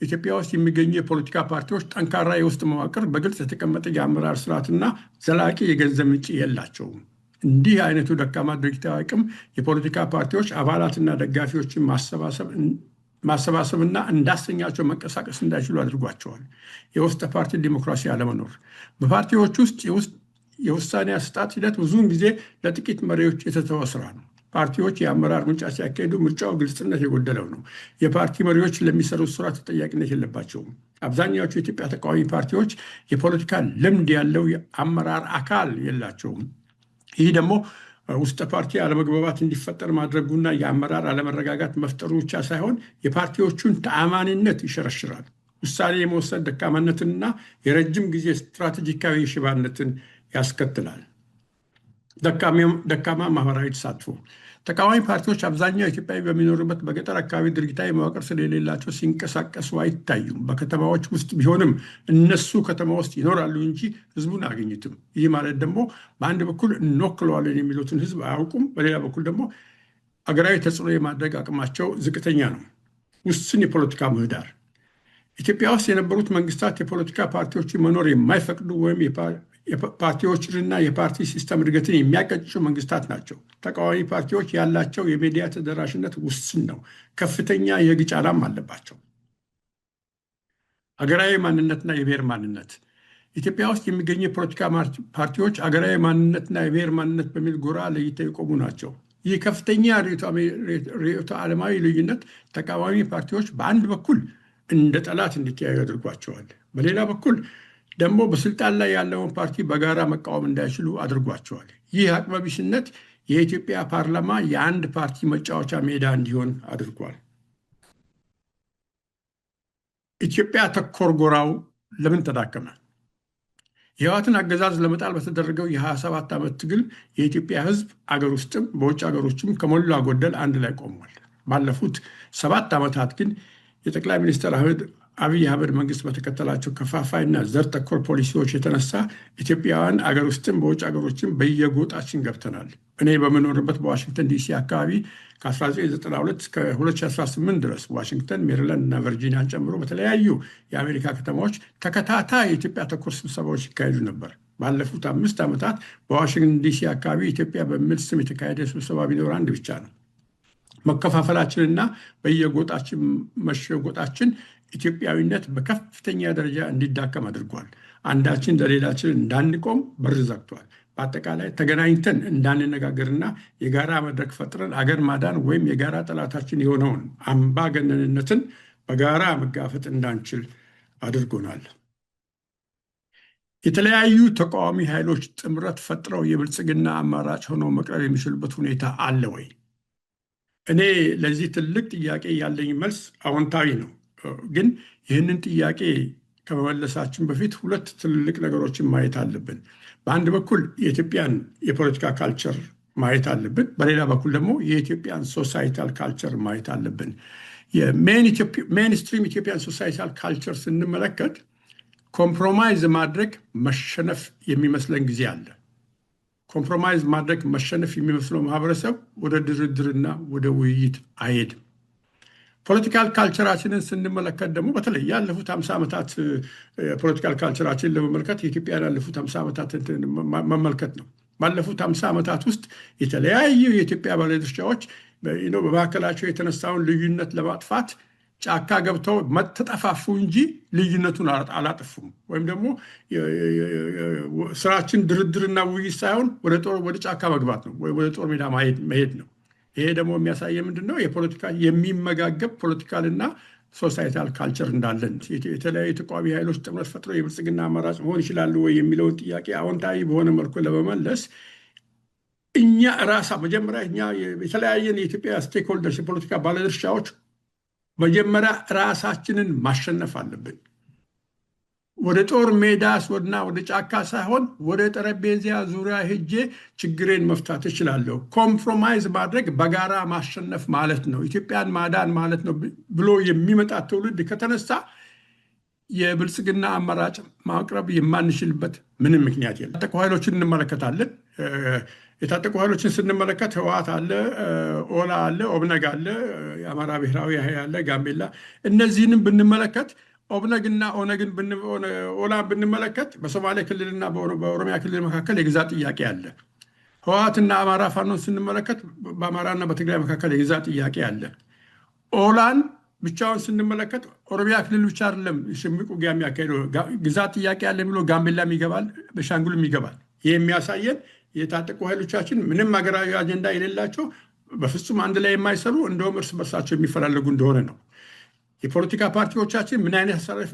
ኢትዮጵያ ውስጥ የሚገኙ የፖለቲካ ፓርቲዎች ጠንካራ የውስጥ መዋቅር፣ በግልጽ የተቀመጠ የአመራር ስርዓትና ዘላቂ የገንዘብ ምንጭ የላቸውም። እንዲህ አይነቱ ደካማ ድርጊታዊ አቅም የፖለቲካ ፓርቲዎች አባላትና ደጋፊዎችን ማሰባሰብና እንዳሰኛቸው መንቀሳቀስ እንዳይችሉ አድርጓቸዋል። የውስጥ ፓርቲ ዲሞክራሲ አለመኖር። በፓርቲዎች ውስጥ የውሳኔ አሰጣጥ ሂደት ብዙውን ጊዜ ለጥቂት መሪዎች የተተወ ስራ ነው። ፓርቲዎች የአመራር ምርጫ ሲያካሂዱ ምርጫው ግልጽነት የጎደለው ነው። የፓርቲ መሪዎች ለሚሰሩት ስራ ተጠያቂነት የለባቸውም። አብዛኛዎቹ የኢትዮጵያ ተቃዋሚ ፓርቲዎች የፖለቲካ ልምድ ያለው የአመራር አካል የላቸውም። ይህ ደግሞ ውስጥ ፓርቲ አለመግባባት እንዲፈጠር ማድረጉና የአመራር አለመረጋጋት መፍጠሩ ብቻ ሳይሆን የፓርቲዎቹን ተአማኒነት ይሸረሽራል። ውሳኔ የመወሰን ደካማነትንና የረጅም ጊዜ ስትራቴጂካዊ ሽባነትን ያስከትላል። ደካማ ማህበራዊ ተሳትፎ። ተቃዋሚ ፓርቲዎች አብዛኛው ኢትዮጵያዊ በሚኖሩበት በገጠር አካባቢ ድርጊታዊ መዋቅር ስለሌላቸው ሲንቀሳቀሱ አይታዩም። በከተማዎች ውስጥ ቢሆንም እነሱ ከተማ ውስጥ ይኖራሉ እንጂ ህዝቡን አያገኙትም። ይህ ማለት ደግሞ በአንድ በኩል እንወክለዋለን የሚሉትን ህዝብ አያውቁም፣ በሌላ በኩል ደግሞ አገራዊ ተጽዕኖ የማድረግ አቅማቸው ዝቅተኛ ነው። ውስን የፖለቲካ ምህዳር። ኢትዮጵያ ውስጥ የነበሩት መንግስታት የፖለቲካ ፓርቲዎችን መኖር የማይፈቅዱ ወይም ፓርቲዎችንና የፓርቲ ሲስተም እድገትን የሚያቀጭጩ መንግስታት ናቸው። ተቃዋሚ ፓርቲዎች ያላቸው የሚዲያ ተደራሽነት ውስን ነው። ከፍተኛ የህግ ጫናም አለባቸው። አገራዊ ማንነትና የብሔር ማንነት። ኢትዮጵያ ውስጥ የሚገኙ የፖለቲካ ፓርቲዎች አገራዊ ማንነትና የብሔር ማንነት በሚል ጎራ ለይተው የቆሙ ናቸው። ይህ ከፍተኛ ርዕዮተ ዓለማዊ ልዩነት ተቃዋሚ ፓርቲዎች በአንድ በኩል እንደ ጠላት እንዲተያዩ አድርጓቸዋል። በሌላ በኩል ደግሞ በስልጣን ላይ ያለውን ፓርቲ በጋራ መቃወም እንዳይችሉ አድርጓቸዋል። ይህ አቅመቢስነት የኢትዮጵያ ፓርላማ የአንድ ፓርቲ መጫወቻ ሜዳ እንዲሆን አድርጓል። ኢትዮጵያ ተኮር ጎራው ለምን ተዳከመ? የህወሓትን አገዛዝ ለመጣል በተደረገው የ27 ዓመት ትግል የኢትዮጵያ ህዝብ አገር ውስጥም በውጭ ሀገሮችም ከሞላ ጎደል አንድ ላይ ቆሟል። ባለፉት 7 ዓመታት ግን የጠቅላይ ሚኒስትር አብይ አህመድ መንግስት በተከተላቸው ከፋፋይና ዘር ተኮር ፖሊሲዎች የተነሳ ኢትዮጵያውያን አገር ውስጥም በውጭ ሀገሮችም በየጎጣችን ገብተናል። እኔ በምኖርበት በዋሽንግተን ዲሲ አካባቢ ከ1992 እስከ 2018 ድረስ ዋሽንግተን፣ ሜሪላንድ እና ቨርጂኒያን ጨምሮ በተለያዩ የአሜሪካ ከተማዎች ተከታታይ የኢትዮጵያ ተኮር ስብሰባዎች ይካሄዱ ነበር። ባለፉት 5 ዓመታት በዋሽንግተን ዲሲ አካባቢ ኢትዮጵያ በሚል ስም የተካሄደ ስብሰባ ቢኖር አንድ ብቻ ነው። መከፋፈላችንና በየጎጣችን መሸጎጣችን ኢትዮጵያዊነት በከፍተኛ ደረጃ እንዲዳከም አድርጓል። አንዳችን ለሌላችን እንዳንቆም በር ዘግቷል። በአጠቃላይ ተገናኝተን እንዳንነጋገርና የጋራ መድረክ ፈጥረን አገር ማዳን ወይም የጋራ ጠላታችን የሆነውን አምባገነንነትን በጋራ መጋፈጥ እንዳንችል አድርጎናል። የተለያዩ ተቃዋሚ ኃይሎች ጥምረት ፈጥረው የብልጽግና አማራጭ ሆነው መቅረብ የሚችሉበት ሁኔታ አለ ወይ? እኔ ለዚህ ትልቅ ጥያቄ ያለኝ መልስ አዎንታዊ ነው። ግን ይህንን ጥያቄ ከመመለሳችን በፊት ሁለት ትልልቅ ነገሮችን ማየት አለብን። በአንድ በኩል የኢትዮጵያን የፖለቲካ ካልቸር ማየት አለብን። በሌላ በኩል ደግሞ የኢትዮጵያን ሶሳይታል ካልቸር ማየት አለብን። የሜንስትሪም ኢትዮጵያን ሶሳይታል ካልቸር ስንመለከት ኮምፕሮማይዝ ማድረግ መሸነፍ የሚመስለን ጊዜ አለ። ኮምፕሮማይዝ ማድረግ መሸነፍ የሚመስለው ማህበረሰብ ወደ ድርድርና ወደ ውይይት አይሄድም። ፖለቲካል ካልቸራችንን ስንመለከት ደግሞ በተለይ ያለፉት 50 ዓመታት ፖለቲካል ካልቸራችንን ለመመልከት የኢትዮጵያን ያለፉት 50 ዓመታት መመልከት ነው። ባለፉት 50 ዓመታት ውስጥ የተለያዩ የኢትዮጵያ ባለድርሻዎች በመካከላቸው የተነሳውን ልዩነት ለማጥፋት ጫካ ገብተው ተጠፋፉ እንጂ ልዩነቱን አላጠፉም። ወይም ደግሞ ስራችን ድርድርና ውይይት ሳይሆን ወደ ጫካ መግባት ነው፣ ወደ ጦር ሜዳ መሄድ ነው። ይሄ ደግሞ የሚያሳየ ምንድን ነው? የፖለቲካ የሚመጋገብ ፖለቲካልና ሶሳይታል ካልቸር እንዳለን። የተለያዩ ተቃዋሚ ኃይሎች ጥምረት ፈጥረው የብልጽግና አማራጭ መሆን ይችላሉ ወይ የሚለውን ጥያቄ አዎንታዊ በሆነ መልኩ ለመመለስ እኛ መጀመሪያ እኛ የተለያየን የኢትዮጵያ ስቴክሆልደርስ የፖለቲካ ባለድርሻዎች መጀመሪያ ራሳችንን ማሸነፍ አለብን። ወደ ጦር ሜዳ ወድና ወደ ጫካ ሳይሆን ወደ ጠረጴዛ ዙሪያ ሄጄ ችግሬን መፍታት እችላለሁ። ኮምፕሮማይዝ ማድረግ በጋራ ማሸነፍ ማለት ነው፣ ኢትዮጵያን ማዳን ማለት ነው ብሎ የሚመጣ ትውልድ ከተነሳ የብልጽግና አማራጭ ማቅረብ የማንችልበት ምንም ምክንያት የለም። የታጠቁ ኃይሎችን እንመለከታለን። የታጠቁ ኃይሎችን ስንመለከት ህወሓት አለ፣ ኦላ አለ፣ ኦብነግ አለ፣ የአማራ ብሔራዊ ኃይል አለ፣ ጋምቤላ። እነዚህንም ብንመለከት ኦብነግና ኦላን ብንመለከት በሶማሌ ክልልና በኦሮሚያ ክልል መካከል የግዛት ጥያቄ አለ። ህወሓትና አማራ ፋኖን ስንመለከት በአማራና በትግራይ መካከል የግዛት ጥያቄ አለ። ኦላን ብቻውን ስንመለከት ኦሮሚያ ክልል ብቻ አይደለም ሽምቅ ውጊያ የሚያካሄደው፣ ግዛት ጥያቄ አለ የሚለው ጋምቤላም ይገባል፣ በሻንጉልም ይገባል። ይህ የሚያሳየን የታጠቁ ኃይሎቻችን ምንም ሀገራዊ አጀንዳ የሌላቸው፣ በፍጹም አንድ ላይ የማይሰሩ፣ እንደውም እርስ በርሳቸው የሚፈላለጉ እንደሆነ ነው። የፖለቲካ ፓርቲዎቻችን ምን አይነት አሰራር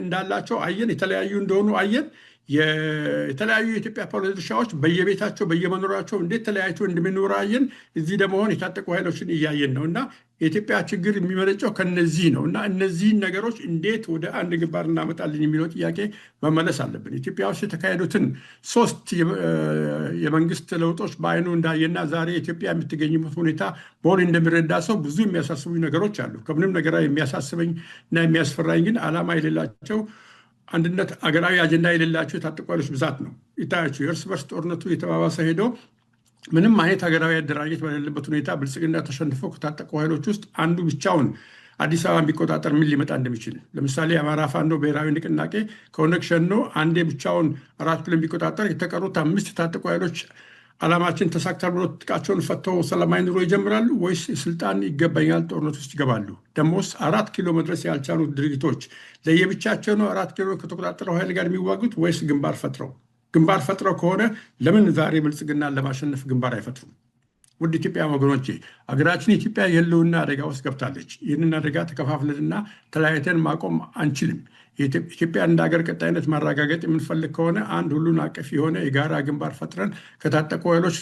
እንዳላቸው አየን፣ የተለያዩ እንደሆኑ አየን። የተለያዩ የኢትዮጵያ ፖለቲሻዎች በየቤታቸው በየመኖሪያቸው እንዴት ተለያይቶ እንደሚኖሩ አየን። እዚህ ደግሞ የታጠቁ ኃይሎችን እያየን ነው። እና የኢትዮጵያ ችግር የሚመነጨው ከነዚህ ነው። እና እነዚህን ነገሮች እንዴት ወደ አንድ ግንባር እናመጣለን የሚለው ጥያቄ መመለስ አለብን። ኢትዮጵያ ውስጥ የተካሄዱትን 3 የመንግስት ለውጦች በአይኑ እንዳየና ዛሬ ኢትዮጵያ የምትገኝበት ሁኔታ በሆን እንደሚረዳ ሰው ብዙ የሚያሳስቡኝ ነገሮች አሉ። ከምንም ነገር የሚያሳስበኝ እና የሚያስፈራኝ ግን ዓላማ የሌላቸው አንድነት አገራዊ አጀንዳ የሌላቸው የታጠቁ ኃይሎች ብዛት ነው። ይታያቸው የእርስ በርስ ጦርነቱ የተባባሰ ሄዶ ምንም አይነት ሀገራዊ አደራጀት በሌለበት ሁኔታ ብልጽግና ተሸንፎ ከታጠቁ ኃይሎች ውስጥ አንዱ ብቻውን አዲስ አበባ ቢቆጣጠር ምን ሊመጣ እንደሚችል፣ ለምሳሌ የአማራ ፋኖ ብሔራዊ ንቅናቄ ከኦነግ ሸኖ አንዴ ብቻውን 4 ኪሎ ቢቆጣጠር የተቀሩት 5 የታጠቁ ኃይሎች ዓላማችን ተሳክቷል ብሎ ትጥቃቸውን ፈተው ሰላማዊ ኑሮ ይጀምራሉ ወይስ ስልጣን ይገባኛል ጦርነት ውስጥ ይገባሉ? ደሞስ 4 ኪሎ መድረስ ያልቻሉት ድርጅቶች ለየብቻቸው ነው 4 ኪሎ ከተቆጣጠረው ኃይል ጋር የሚዋጉት ወይስ ግንባር ፈጥረው ከሆነ ለምን ዛሬ ብልጽግናን ለማሸነፍ ግንባር አይፈጥሩም? ውድ ኢትዮጵያ ወገኖቼ፣ ሀገራችን ኢትዮጵያ የህልውና አደጋ ውስጥ ገብታለች። ይህንን አደጋ ተከፋፍለንና ተለያይተን ማቆም አንችልም። ኢትዮጵያ እንደ ሀገር ቀጣይነት ማረጋገጥ የምንፈልግ ከሆነ አንድ ሁሉን አቀፍ የሆነ የጋራ ግንባር ፈጥረን ከታጠቁ ኃይሎች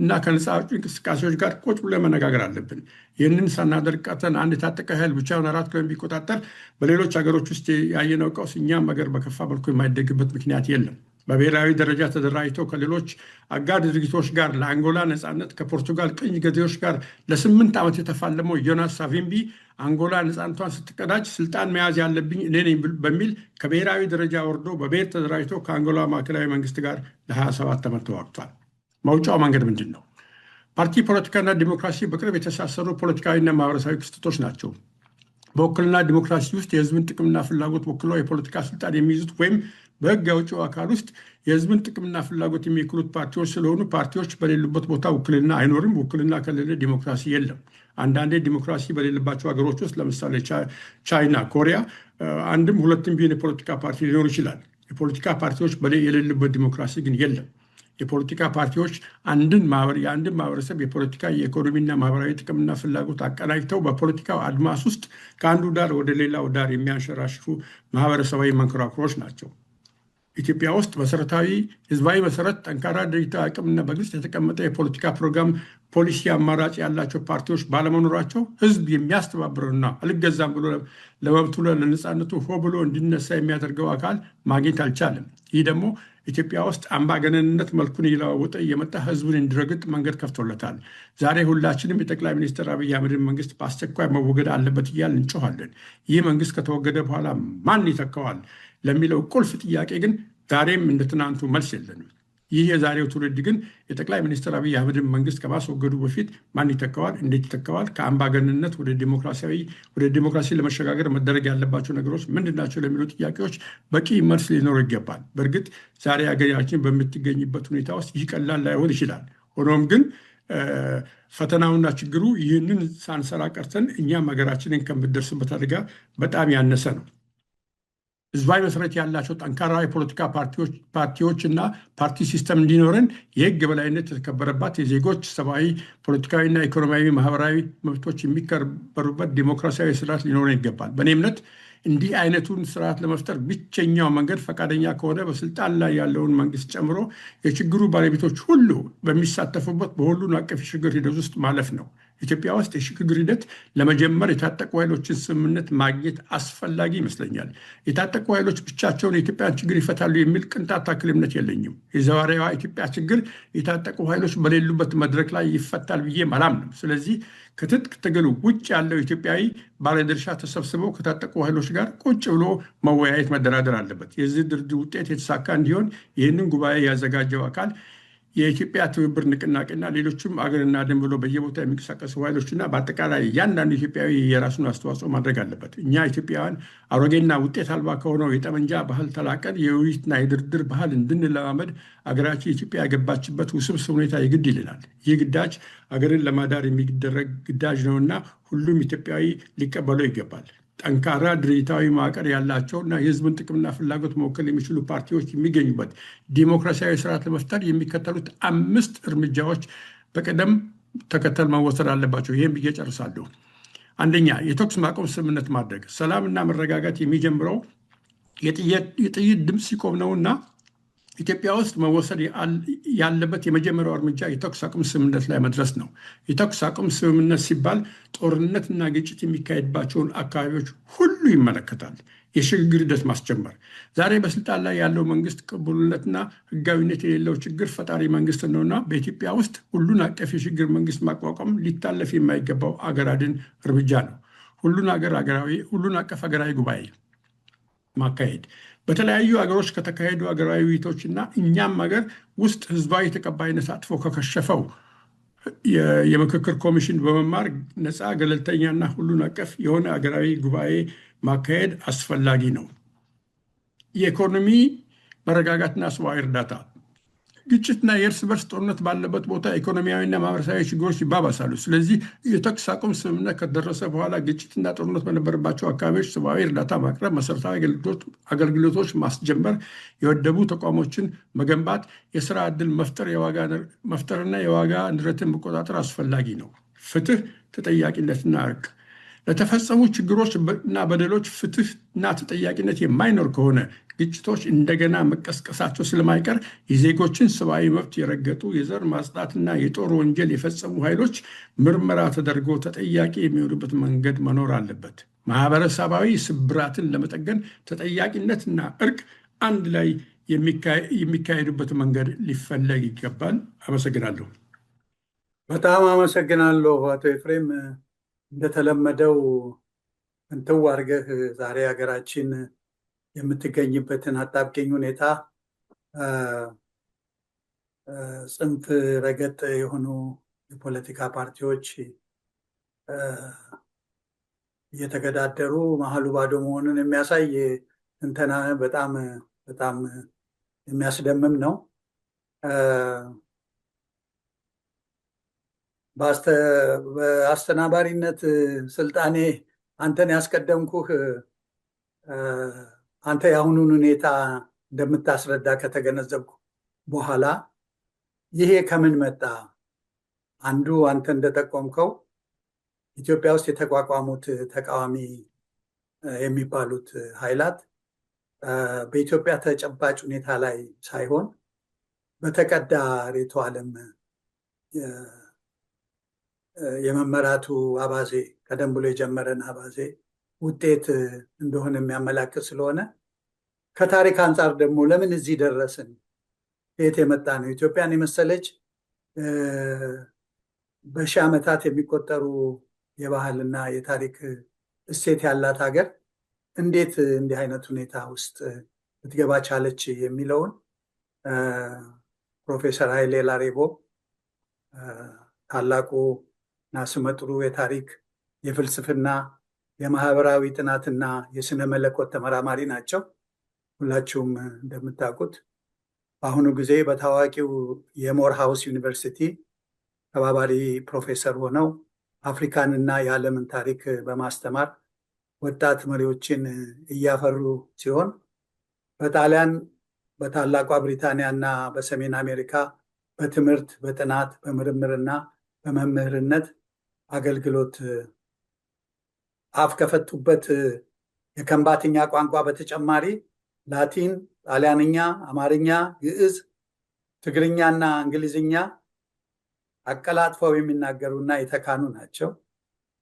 እና ከነፃ አውጪ እንቅስቃሴዎች ጋር ቁጭ ብለን መነጋገር አለብን። ይህንን ሳናደርግ ቀርተን አንድ የታጠቀ ኃይል ብቻውን 4 ኪሎ ቢቆጣጠር በሌሎች ሀገሮች ውስጥ ያየነው ቀውስ እኛም ሀገር በከፋ መልኩ የማይደግበት ምክንያት የለም። በብሔራዊ ደረጃ ተደራጅተው ከሌሎች አጋር ድርጊቶች ጋር ለአንጎላ ነፃነት ከፖርቱጋል ቅኝ ገዢዎች ጋር ለ8 ዓመት የተፋለመው ዮናስ ሳቪምቢ አንጎላ ነፃነቷን ስትቀዳጅ ስልጣን መያዝ ያለብኝ እኔ ነኝ በሚል ከብሔራዊ ደረጃ ወርዶ በብሔር ተደራጅቶ ከአንጎላ ማዕከላዊ መንግስት ጋር ለ27 ዓመት ተዋግቷል። መውጫው መንገድ ምንድን ነው? ፓርቲ ፖለቲካና ዲሞክራሲ በቅርብ የተሳሰሩ ፖለቲካዊና ማህበረሰባዊ ክስተቶች ናቸው። በውክልና ዲሞክራሲ ውስጥ የህዝብን ጥቅምና ፍላጎት ወክለው የፖለቲካ ስልጣን የሚይዙት ወይም በህግ አውጪው አካል ውስጥ የህዝብን ጥቅምና ፍላጎት የሚወክሉት ፓርቲዎች ስለሆኑ ፓርቲዎች በሌሉበት ቦታ ውክልና አይኖርም። ውክልና ከሌለ ዲሞክራሲ የለም። አንዳንዴ ዲሞክራሲ በሌለባቸው ሀገሮች ውስጥ ለምሳሌ ቻይና፣ ኮሪያ 1ም 2ም ቢሆን የፖለቲካ ፓርቲ ሊኖር ይችላል። የፖለቲካ ፓርቲዎች የሌሉበት ዲሞክራሲ ግን የለም። የፖለቲካ ፓርቲዎች የአንድን ማህበረሰብ የፖለቲካ የኢኮኖሚና ማህበራዊ ጥቅምና ፍላጎት አቀናጅተው በፖለቲካው አድማስ ውስጥ ከአንዱ ዳር ወደ ሌላው ዳር የሚያንሸራሽሩ ማህበረሰባዊ መንኮራኩሮች ናቸው። ኢትዮጵያ ውስጥ መሰረታዊ ህዝባዊ መሰረት፣ ጠንካራ ድርጅታዊ አቅምና በግልጽ የተቀመጠ የፖለቲካ ፕሮግራም ፖሊሲ አማራጭ ያላቸው ፓርቲዎች ባለመኖራቸው ህዝብ የሚያስተባብረውና አልገዛም ብሎ ለመብቱ ለነፃነቱ ሆ ብሎ እንዲነሳ የሚያደርገው አካል ማግኘት አልቻለም። ይህ ደግሞ ኢትዮጵያ ውስጥ አምባገነንነት መልኩን እየለዋወጠ እየመጣ ህዝብን እንዲረግጥ መንገድ ከፍቶለታል። ዛሬ ሁላችንም የጠቅላይ ሚኒስትር አብይ አህመድን መንግስት በአስቸኳይ መወገድ አለበት እያል እንጮኋለን። ይህ መንግስት ከተወገደ በኋላ ማን ይተካዋል ለሚለው ቁልፍ ጥያቄ ግን ዛሬም እንደ ትናንቱ መልስ የለንም። ይህ የዛሬው ትውልድ ግን የጠቅላይ ሚኒስትር አብይ አህመድን መንግስት ከማስወገዱ በፊት ማን ይተካዋል፣ እንዴት ይተካዋል፣ ከአምባገነንነት ወደ ዲሞክራሲ ለመሸጋገር መደረግ ያለባቸው ነገሮች ምንድን ናቸው ለሚሉ ጥያቄዎች በቂ መልስ ሊኖረው ይገባል። በእርግጥ ዛሬ ሀገራችን በምትገኝበት ሁኔታ ውስጥ ይህ ቀላል ላይሆን ይችላል። ሆኖም ግን ፈተናውና ችግሩ ይህንን ሳንሰራ ቀርተን እኛም ሀገራችንን ከምትደርስበት አደጋ በጣም ያነሰ ነው። ህዝባዊ መሰረት ያላቸው ጠንካራ የፖለቲካ ፓርቲዎች እና ፓርቲ ሲስተም እንዲኖረን የህግ የበላይነት የተከበረባት የዜጎች ሰብአዊ፣ ፖለቲካዊና ኢኮኖሚያዊ፣ ማህበራዊ መብቶች የሚከበሩበት ዲሞክራሲያዊ ስርዓት ሊኖረን ይገባል። በእኔ እምነት እንዲህ አይነቱን ስርዓት ለመፍጠር ብቸኛው መንገድ ፈቃደኛ ከሆነ በስልጣን ላይ ያለውን መንግስት ጨምሮ የችግሩ ባለቤቶች ሁሉ በሚሳተፉበት በሁሉን አቀፍ የሽግግር ሂደት ውስጥ ማለፍ ነው። ኢትዮጵያ ውስጥ የሽግግር ሂደት ለመጀመር የታጠቁ ኃይሎችን ስምምነት ማግኘት አስፈላጊ ይመስለኛል። የታጠቁ ኃይሎች ብቻቸውን የኢትዮጵያን ችግር ይፈታሉ የሚል ቅንጣት ታክል እምነት የለኝም። የዛሬዋ ኢትዮጵያ ችግር የታጠቁ ኃይሎች በሌሉበት መድረክ ላይ ይፈታል ብዬ አላምንም። ስለዚህ ከትጥቅ ትግል ውጭ ያለው ኢትዮጵያዊ ባለድርሻ ተሰብስበው ከታጠቁ ኃይሎች ጋር ቁጭ ብሎ መወያየት፣ መደራደር አለበት። የዚህ ድርድር ውጤት የተሳካ እንዲሆን ይህንን ጉባኤ ያዘጋጀው አካል የኢትዮጵያ ትብብር ንቅናቄና ሌሎችም አገርና ደን ብሎ በየቦታ የሚንቀሳቀሱ ኃይሎችና በአጠቃላይ እያንዳንዱ ኢትዮጵያዊ የራሱን አስተዋጽኦ ማድረግ አለበት። እኛ ኢትዮጵያውያን አሮጌና ውጤት አልባ ከሆነው የጠመንጃ ባህል ተላቀን የውይይትና የድርድር ባህል እንድንለማመድ አገራችን ኢትዮጵያ ያገባችበት ውስብስብ ሁኔታ የግድ ይልናል። ይህ ግዳጅ አገርን ለማዳር የሚደረግ ግዳጅ ነውና ሁሉም ኢትዮጵያዊ ሊቀበለው ይገባል። ጠንካራ ድርጅታዊ መዋቅር ያላቸውና የህዝብን ጥቅምና ፍላጎት መወከል የሚችሉ ፓርቲዎች የሚገኙበት ዲሞክራሲያዊ ስርዓት ለመፍጠር የሚከተሉት 5 እርምጃዎች በቅደም ተከተል መወሰድ አለባቸው። ይህም ብዬ ጨርሳለሁ። አንደኛ፣ የተኩስ ማቆም ስምምነት ማድረግ። ሰላምና መረጋጋት የሚጀምረው የጥይት ድምፅ ሲቆም ነውና ኢትዮጵያ ውስጥ መወሰድ ያለበት የመጀመሪያው እርምጃ የተኩስ አቁም ስምምነት ላይ መድረስ ነው። የተኩስ አቁም ስምምነት ሲባል ጦርነትና ግጭት የሚካሄድባቸውን አካባቢዎች ሁሉ ይመለከታል። የሽግግር ሂደት ማስጀመር። ዛሬ በስልጣን ላይ ያለው መንግስት ቅቡልነትና ህጋዊነት የሌለው ችግር ፈጣሪ መንግስት ነውና በኢትዮጵያ ውስጥ ሁሉን አቀፍ የሽግግር መንግስት ማቋቋም ሊታለፍ የማይገባው አገር አድን እርምጃ ነው። ሁሉን አቀፍ ሀገራዊ ጉባኤ ማካሄድ። በተለያዩ ሀገሮች ከተካሄዱ ሀገራዊ ውይይቶችና እኛም ሀገር ውስጥ ህዝባዊ ተቀባይነት አጥፎ ከከሸፈው የምክክር ኮሚሽን በመማር ነፃ፣ ገለልተኛና ሁሉን አቀፍ የሆነ ሀገራዊ ጉባኤ ማካሄድ አስፈላጊ ነው። የኢኮኖሚ መረጋጋትና ሰብአዊ እርዳታ። ግጭትና የእርስ በርስ ጦርነት ባለበት ቦታ ኢኮኖሚያዊና ማህበረሰባዊ ችግሮች ይባባሳሉ። ስለዚህ የተኩስ አቁም ስምምነት ከደረሰ በኋላ ግጭትና ጦርነት በነበረባቸው አካባቢዎች ሰብአዊ እርዳታ ማቅረብ፣ መሰረታዊ አገልግሎቶች ማስጀመር፣ የወደቡ ተቋሞችን መገንባት፣ የስራ ዕድል መፍጠርና የዋጋ ንረትን መቆጣጠር አስፈላጊ ነው። ፍትህ፣ ተጠያቂነትና እርቅ። ለተፈጸሙ ችግሮች እና በደሎች ፍትህና ተጠያቂነት የማይኖር ከሆነ ግጭቶች እንደገና መቀስቀሳቸው ስለማይቀር የዜጎችን ሰብአዊ መብት የረገጡ የዘር ማጽዳትና የጦር ወንጀል የፈጸሙ ኃይሎች ምርመራ ተደርጎ ተጠያቂ የሚሆኑበት መንገድ መኖር አለበት። ማህበረሰባዊ ስብራትን ለመጠገን ተጠያቂነትና እርቅ አንድ ላይ የሚካሄዱበት መንገድ ሊፈለግ ይገባል። አመሰግናለሁ። በጣም አመሰግናለሁ አቶ ኤፍሬም። እንደተለመደው እንትው አድርገህ ዛሬ ሀገራችን የምትገኝበትን አጣብቂኝ ሁኔታ ጽንፍ ረገጥ የሆኑ የፖለቲካ ፓርቲዎች እየተገዳደሩ መሀሉ ባዶ መሆኑን የሚያሳይ ትንተና በጣም በጣም የሚያስደምም ነው። በአስተናባሪነት ስልጣኔ አንተን ያስቀደምኩህ አንተ የአሁኑን ሁኔታ እንደምታስረዳ ከተገነዘብኩ በኋላ ይሄ ከምን መጣ? አንዱ አንተ እንደጠቆምከው ኢትዮጵያ ውስጥ የተቋቋሙት ተቃዋሚ የሚባሉት ኃይላት በኢትዮጵያ ተጨባጭ ሁኔታ ላይ ሳይሆን በተቀዳ ርዕዮተ ዓለም የመመራቱ አባዜ ቀደም ብሎ የጀመረን አባዜ ውጤት እንደሆነ የሚያመላክት ስለሆነ ከታሪክ አንጻር ደግሞ ለምን እዚህ ደረስን? ከየት የመጣ ነው? ኢትዮጵያን የመሰለች በሺህ ዓመታት የሚቆጠሩ የባህልና የታሪክ እሴት ያላት ሀገር እንዴት እንዲህ አይነት ሁኔታ ውስጥ ልትገባ ቻለች የሚለውን ፕሮፌሰር ኃይሌ ላሬቦ ታላቁ እና ስመጥሩ የታሪክ የፍልስፍና የማህበራዊ ጥናትና የስነ መለኮት ተመራማሪ ናቸው። ሁላችሁም እንደምታውቁት በአሁኑ ጊዜ በታዋቂው የሞርሃውስ ዩኒቨርሲቲ ተባባሪ ፕሮፌሰር ሆነው አፍሪካንና የዓለምን ታሪክ በማስተማር ወጣት መሪዎችን እያፈሩ ሲሆን በጣሊያን በታላቋ ብሪታንያ እና በሰሜን አሜሪካ በትምህርት በጥናት በምርምርና በመምህርነት አገልግሎት አፍ ከፈቱበት የከንባትኛ ቋንቋ በተጨማሪ ላቲን፣ ጣሊያንኛ፣ አማርኛ፣ ግዕዝ፣ ትግርኛና እንግሊዝኛ አቀላጥፈው የሚናገሩና የተካኑ ናቸው።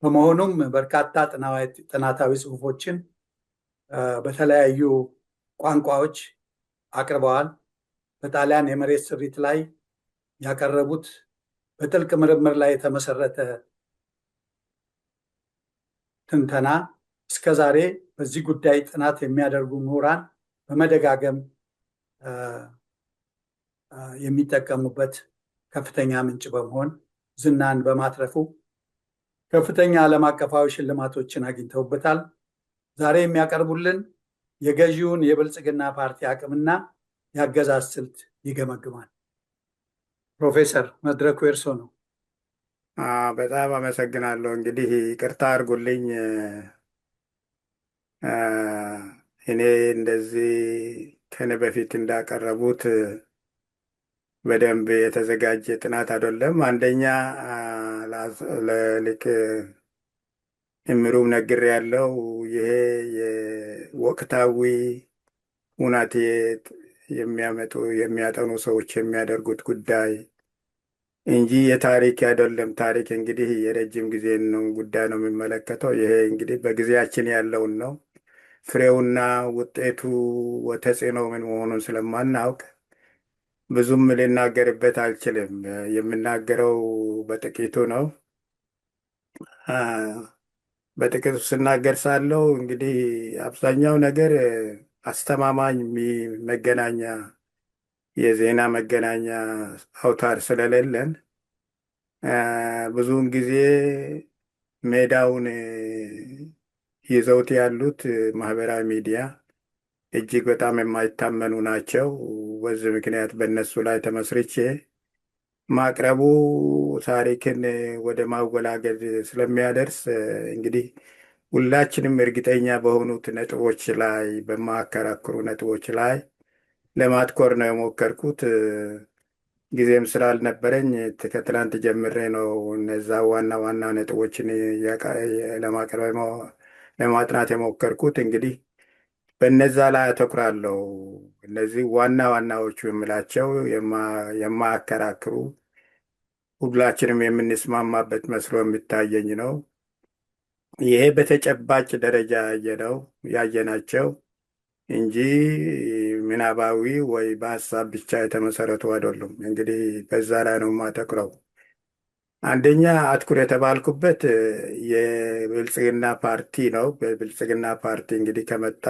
በመሆኑም በርካታ ጥናታዊ ጽሑፎችን በተለያዩ ቋንቋዎች አቅርበዋል። በጣሊያን የመሬት ስሪት ላይ ያቀረቡት በጥልቅ ምርምር ላይ የተመሰረተ ትንተና እስከዛሬ በዚህ ጉዳይ ጥናት የሚያደርጉ ምሁራን በመደጋገም የሚጠቀሙበት ከፍተኛ ምንጭ በመሆን ዝናን በማትረፉ ከፍተኛ ዓለም አቀፋዊ ሽልማቶችን አግኝተውበታል። ዛሬ የሚያቀርቡልን የገዢውን የብልጽግና ፓርቲ አቅምና የአገዛዝ ስልት ይገመግማል። ፕሮፌሰር መድረኩ የእርሶ ነው። በጣም አመሰግናለሁ። እንግዲህ ይቅርታ አድርጉልኝ፣ እኔ እንደዚህ ከነ በፊት እንዳቀረቡት በደንብ የተዘጋጀ ጥናት አይደለም። አንደኛ ለሊቅ እምሩም ነግር ያለው ይሄ የወቅታዊ ሁናቴ የሚያጠኑ ሰዎች የሚያደርጉት ጉዳይ እንጂ የታሪክ አይደለም። ታሪክ እንግዲህ የረጅም ጊዜ ጉዳይ ነው የሚመለከተው። ይሄ እንግዲህ በጊዜያችን ያለውን ነው። ፍሬውና ውጤቱ ተጽዕኖ ምን መሆኑን ስለማናውቅ ብዙም ልናገርበት አልችልም። የምናገረው በጥቂቱ ነው። በጥቂቱ ስናገር ሳለው እንግዲህ አብዛኛው ነገር አስተማማኝ መገናኛ የዜና መገናኛ አውታር ስለሌለን ብዙውን ጊዜ ሜዳውን ይዘውት ያሉት ማህበራዊ ሚዲያ እጅግ በጣም የማይታመኑ ናቸው። በዚህ ምክንያት በእነሱ ላይ ተመስርቼ ማቅረቡ ታሪክን ወደ ማወላገድ ስለሚያደርስ እንግዲህ ሁላችንም እርግጠኛ በሆኑት ነጥቦች ላይ በማያከራክሩ ነጥቦች ላይ ለማትኮር ነው የሞከርኩት። ጊዜም ስላልነበረኝ ከትላንት ጀምሬ ነው እነዛ ዋና ዋና ነጥቦችን ለማጥናት የሞከርኩት። እንግዲህ በነዛ ላይ አተኩራለሁ። እነዚህ ዋና ዋናዎቹ የምላቸው የማያከራክሩ ሁላችንም የምንስማማበት መስሎ የሚታየኝ ነው። ይሄ በተጨባጭ ደረጃ ያየናቸው እንጂ ምናባዊ ወይ በሀሳብ ብቻ የተመሰረቱ አይደሉም። እንግዲህ በዛ ላይ ነው የማተኩረው። አንደኛ አትኩር የተባልኩበት የብልጽግና ፓርቲ ነው። በብልጽግና ፓርቲ እንግዲህ ከመጣ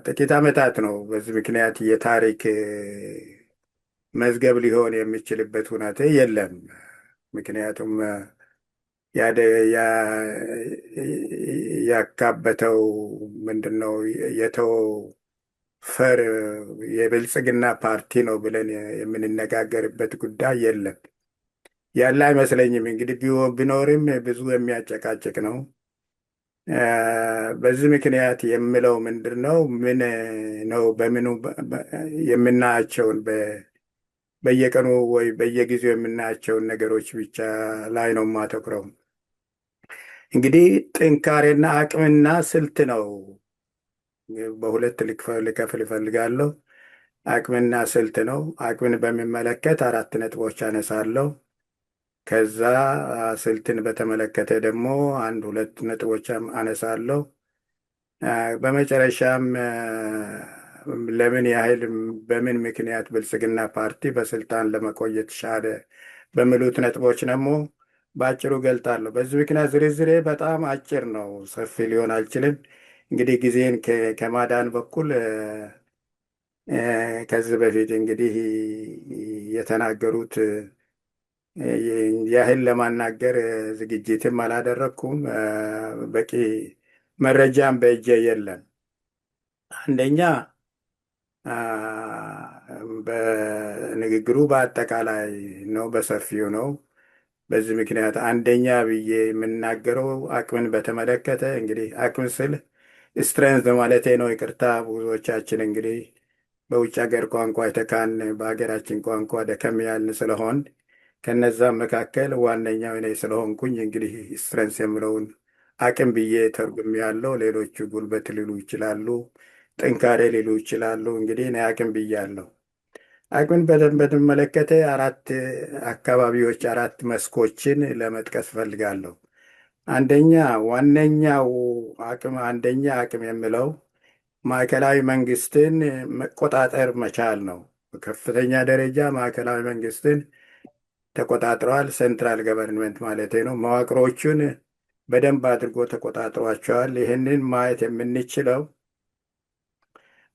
ጥቂት ዓመታት ነው። በዚህ ምክንያት የታሪክ መዝገብ ሊሆን የሚችልበት ሁኔታ የለም። ምክንያቱም ያካበተው ምንድነው የተወው ፈር የብልጽግና ፓርቲ ነው ብለን የምንነጋገርበት ጉዳይ የለም፣ ያለ አይመስለኝም። እንግዲህ ቢኖርም ብዙ የሚያጨቃጭቅ ነው። በዚህ ምክንያት የምለው ምንድን ነው ምን ነው በምኑ የምናያቸውን በየቀኑ ወይ በየጊዜው የምናያቸውን ነገሮች ብቻ ላይ ነው የማተኩረው። እንግዲህ ጥንካሬና አቅምና ስልት ነው በሁለት ልከፍል እፈልጋለሁ። አቅምና ስልት ነው። አቅምን በሚመለከት 4 ነጥቦች አነሳለሁ። ከዛ ስልትን በተመለከተ ደግሞ 1-2 ነጥቦች አነሳለሁ። በመጨረሻም ለምን ያህል በምን ምክንያት ብልጽግና ፓርቲ በስልጣን ለመቆየት ቻለ በሚሉት ነጥቦች ደግሞ በአጭሩ ገልጣለሁ። በዚህ ምክንያት ዝርዝሬ በጣም አጭር ነው፣ ሰፊ ሊሆን አልችልም። እንግዲህ ጊዜን ከማዳን በኩል ከዚህ በፊት እንግዲህ የተናገሩት ያህል ለማናገር ዝግጅትም አላደረግኩም። በቂ መረጃም በእጄ የለም። አንደኛ በንግግሩ በአጠቃላይ ነው፣ በሰፊው ነው። በዚህ ምክንያት አንደኛ ብዬ የምናገረው አቅምን በተመለከተ እንግዲህ አቅም ስል ስትሬንዝ ማለቴ ነው። ይቅርታ ብዙዎቻችን እንግዲህ በውጭ ሀገር ቋንቋ የተካን በሀገራችን ቋንቋ ደከም ያልን ስለሆን ከነዛም መካከል ዋነኛው እኔ ስለሆንኩኝ እንግዲህ ስትሬንዝ የምለውን አቅም ብዬ ተርጉም ያለው። ሌሎቹ ጉልበት ሊሉ ይችላሉ፣ ጥንካሬ ሊሉ ይችላሉ። እንግዲህ እኔ አቅም ብያለሁ። አቅምን በተመለከተ 4 አካባቢዎች 4 መስኮችን ለመጥቀስ ፈልጋለሁ። አንደኛ ዋነኛው አቅም የምለው ማዕከላዊ መንግስትን መቆጣጠር መቻል ነው። በከፍተኛ ደረጃ ማዕከላዊ መንግስትን ተቆጣጥረዋል። ሴንትራል ገቨርንመንት ማለት ነው። መዋቅሮቹን በደንብ አድርጎ ተቆጣጥሯቸዋል። ይህንን ማየት የምንችለው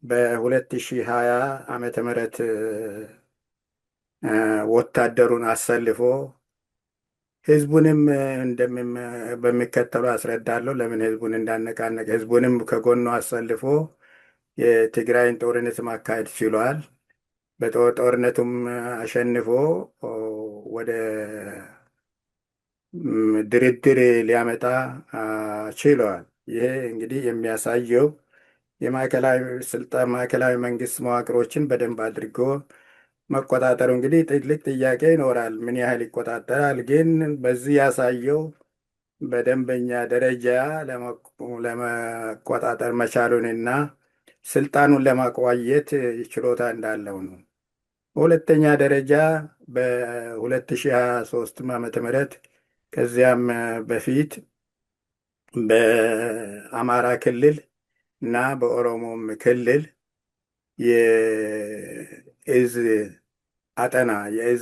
በ2020 ዓመተ ምህረት ወታደሩን አሰልፎ ህዝቡንም በሚከተሉ አስረዳለሁ ለምን ህዝቡን እንዳነቃነቀ። ህዝቡንም ከጎኑ አሰልፎ የትግራይን ጦርነት ማካሄድ ችሏል። በጦርነቱም አሸንፎ ወደ ድርድር ሊያመጣ ችለዋል። ይሄ እንግዲህ የሚያሳየው ማዕከላዊ መንግስት መዋቅሮችን በደንብ አድርጎ መቆጣጠሩ። እንግዲህ ትልቅ ጥያቄ ይኖራል፣ ምን ያህል ይቆጣጠራል? ግን በዚህ ያሳየው በደንበኛ ደረጃ ለመቆጣጠር መቻሉንና ስልጣኑን ለማቆየት ችሎታ እንዳለው ነው። በሁለተኛ ደረጃ በ2023 ዓመተ ምህረት ከዚያም በፊት በአማራ ክልል እና በኦሮሞም ክልል የእዝ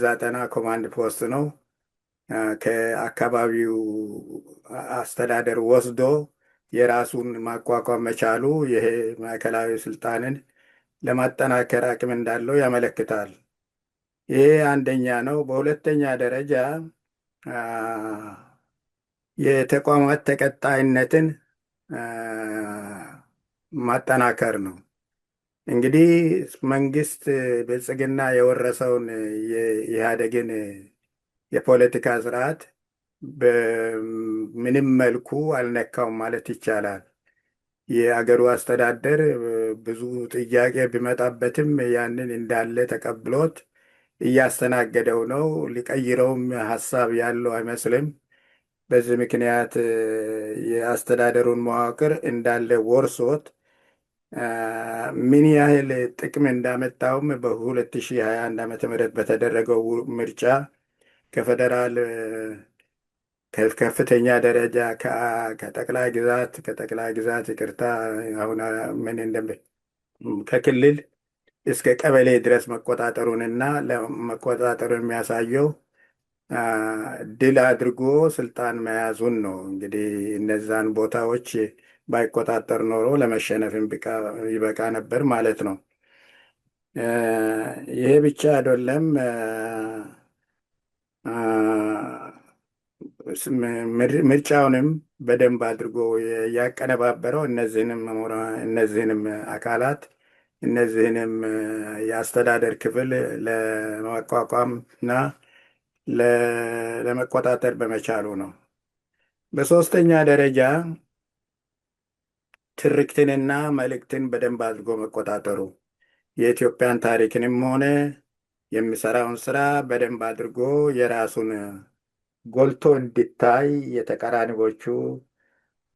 አጠና ኮማንድ ፖስት ነው ከአካባቢው አስተዳደር ወስዶ የራሱን ማቋቋም መቻሉ ይሄ ማዕከላዊ ስልጣንን ለማጠናከር አቅም እንዳለው ያመለክታል። ይሄ አንደኛ ነው። በሁለተኛ ደረጃ የተቋማት ተቀጣይነትን ማጠናከር ነው። እንግዲህ መንግስት ብልጽግና የወረሰውን የኢህአዴግን የፖለቲካ ስርዓት በምንም መልኩ አልነካውም ማለት ይቻላል። የአገሩ አስተዳደር ብዙ ጥያቄ ቢመጣበትም ያንን እንዳለ ተቀብሎት እያስተናገደው ነው። ሊቀይረውም ሀሳብ ያለው አይመስልም። በዚህ ምክንያት የአስተዳደሩን መዋቅር እንዳለ ወርሶት ምን ያህል ጥቅም እንዳመጣውም በ2021 ዓመተ ምህረት በተደረገው ምርጫ ከፌደራል ከፍተኛ ደረጃ ከጠቅላይ ግዛት ይቅርታ አሁን ምን ከክልል እስከ ቀበሌ ድረስ መቆጣጠሩንና ለመቆጣጠሩ የሚያሳየው ድል አድርጎ ስልጣን መያዙን ነው። እንግዲህ እነዛን ቦታዎች ባይቆጣጠር ኖሮ ለመሸነፍም ይበቃ ነበር ማለት ነው። ይሄ ብቻ አይደለም። ምርጫውንም በደንብ አድርጎ ያቀነባበረው እነዚህንም አካላት እነዚህንም የአስተዳደር ክፍል ለማቋቋም እና ለመቆጣጠር በመቻሉ ነው። በሶስተኛ ደረጃ ትርክትንና መልእክትን በደንብ አድርጎ መቆጣጠሩ የኢትዮጵያን ታሪክንም ሆነ የሚሰራውን ስራ በደንብ አድርጎ የራሱን ጎልቶ እንዲታይ የተቀራኒዎቹ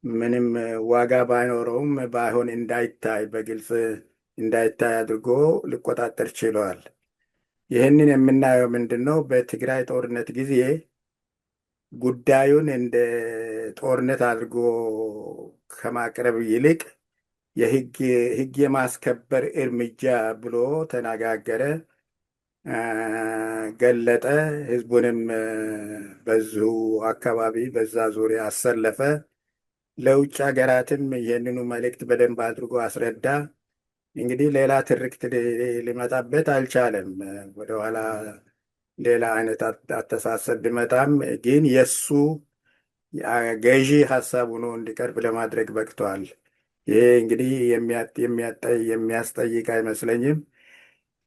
ምንም ዋጋ ባይኖረውም ባይሆን እንዳይታይ በግልጽ እንዳይታይ አድርጎ ሊቆጣጠር ችለዋል። ይህንን የምናየው ምንድን ነው? በትግራይ ጦርነት ጊዜ ጉዳዩን እንደ ጦርነት አድርጎ ከማቅረብ ይልቅ የህግ የማስከበር እርምጃ ብሎ ተነጋገረ፣ ገለጠ። ህዝቡንም በዚሁ አካባቢ በዛ ዙሪያ አሰለፈ። ለውጭ ሀገራትም ይህንኑ መልእክት በደንብ አድርጎ አስረዳ። እንግዲህ ሌላ ትርክት ሊመጣበት አልቻለም። ወደኋላ ሌላ አይነት አተሳሰብ ቢመጣም ግን የእሱ ገዢ ሀሳብ ሆኖ እንዲቀርብ ለማድረግ በቅቷል። ይሄ እንግዲህ የሚያስጠይቅ አይመስለኝም።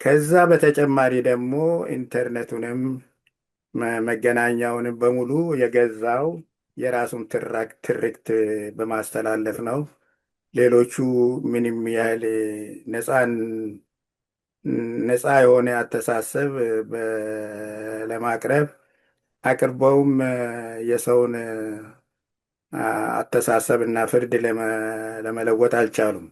ከዛ በተጨማሪ ደግሞ ኢንተርኔቱንም መገናኛውንም በሙሉ የገዛው የራሱን ትርክት በማስተላለፍ ነው። ሌሎቹ ምንም ያህል ነፃ የሆነ አተሳሰብ ለማቅረብ አቅርበውም የሰውን አተሳሰብ እና ፍርድ ለመለወጥ አልቻሉም።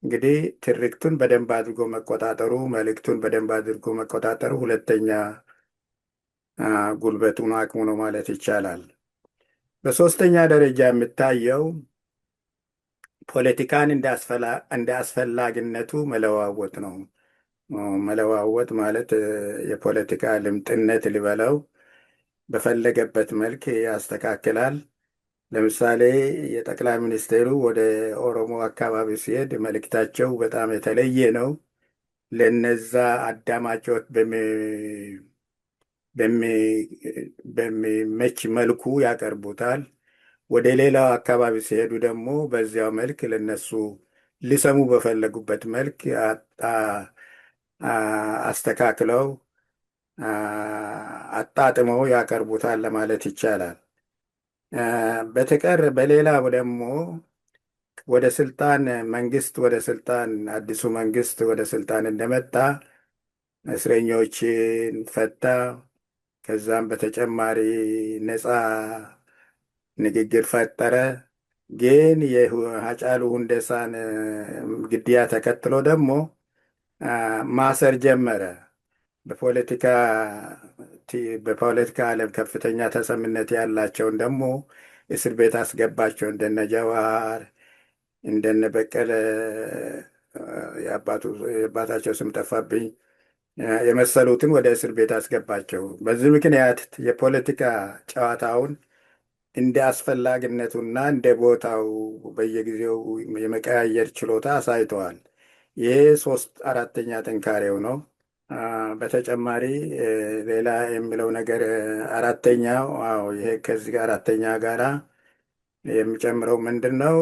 እንግዲህ ትርክቱን በደንብ አድርጎ መቆጣጠሩ፣ መልእክቱን በደንብ አድርጎ መቆጣጠሩ ሁለተኛ ጉልበቱን አቅሙ ነው ማለት ይቻላል። በሶስተኛ ደረጃ የሚታየው ፖለቲካን እንደ አስፈላጊነቱ መለዋወጥ ነው። መለዋወጥ ማለት የፖለቲካ ልምጥነት ሊበለው በፈለገበት መልክ ያስተካክላል። ለምሳሌ የጠቅላይ ሚኒስቴሩ ወደ ኦሮሞ አካባቢ ሲሄድ መልእክታቸው በጣም የተለየ ነው። ለነዛ አዳማጮች በሚመች መልኩ ያቀርቡታል። ወደ ሌላው አካባቢ ሲሄዱ ደግሞ በዚያው መልክ ለነሱ ሊሰሙ በፈለጉበት መልክ አስተካክለው አጣጥመው ያቀርቡታል ለማለት ይቻላል። በሌላው ደግሞ አዲሱ መንግስት ወደ ስልጣን እንደመጣ እስረኞችን ፈታ። ከዛም በተጨማሪ ነፃ ንግግር ፈጠረ። ግን የሀጫሉ ሁንዴሳን ግድያ ተከትሎ ደግሞ ማሰር ጀመረ። በፖለቲካ ዓለም ከፍተኛ ተሰሚነት ያላቸውን ደግሞ እስር ቤት አስገባቸው። እንደነ ጀዋር፣ እንደነ በቀለ የአባታቸው ስም ጠፋብኝ፣ የመሰሉትን ወደ እስር ቤት አስገባቸው። በዚህ ምክንያት የፖለቲካ ጨዋታውን እንደ አስፈላጊነቱና እንደ ቦታው በየጊዜው የመቀያየር ችሎታ አሳይተዋል። ይሄ 4ኛ ጥንካሬው ነው። በተጨማሪ ሌላ የሚለው ነገር አራተኛው ይሄ ከዚህ አራተኛ ጋራ የሚጨምረው ምንድን ነው?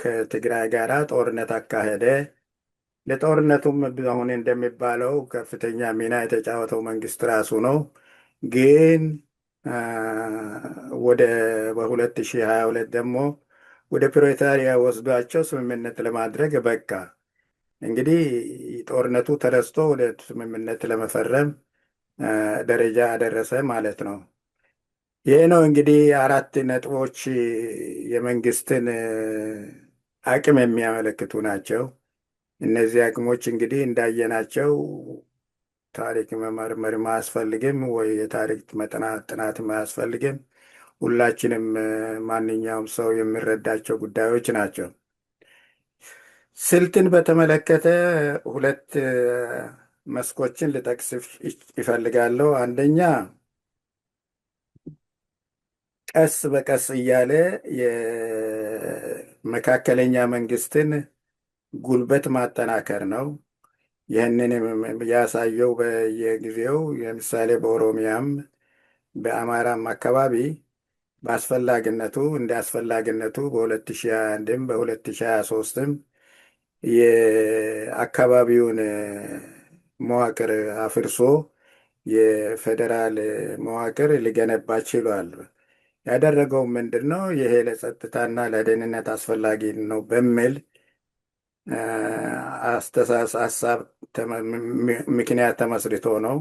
ከትግራይ ጋራ ጦርነት አካሄደ። ለጦርነቱም አሁን እንደሚባለው ከፍተኛ ሚና የተጫወተው መንግስት ራሱ ነው። ግን በ2022 ደግሞ ወደ ፕሪቶሪያ ወስዷቸው ስምምነት ለማድረግ በቃ። እንግዲህ ጦርነቱ ተረስቶ ወደ ስምምነት ለመፈረም ደረጃ ያደረሰ ማለት ነው። ይህ ነው እንግዲህ 4 ነጥቦች የመንግስትን አቅም የሚያመለክቱ ናቸው። እነዚህ አቅሞች እንግዲህ እንዳየናቸው ታሪክ መመርመር አያስፈልግም ወይ የታሪክ ጥናት አያስፈልግም። ሁላችንም ማንኛውም ሰው የሚረዳቸው ጉዳዮች ናቸው። ስልትን በተመለከተ 2 መስኮችን ልጠቅስ ይፈልጋለሁ። አንደኛ ቀስ በቀስ እያለ የመካከለኛ መንግስትን ጉልበት ማጠናከር ነው። ይህንን ያሳየው በየጊዜው ለምሳሌ በኦሮሚያም በአማራም አካባቢ እንደ አስፈላጊነቱ በ2021ም በ2023ም የአካባቢውን መዋቅር አፍርሶ የፌዴራል መዋቅር ሊገነባ ችሏል። ያደረገው ምንድን ነው? ይሄ ለጸጥታና ለደህንነት አስፈላጊ ነው በሚል ሀሳብ ምክንያት ተመስርቶ ነው።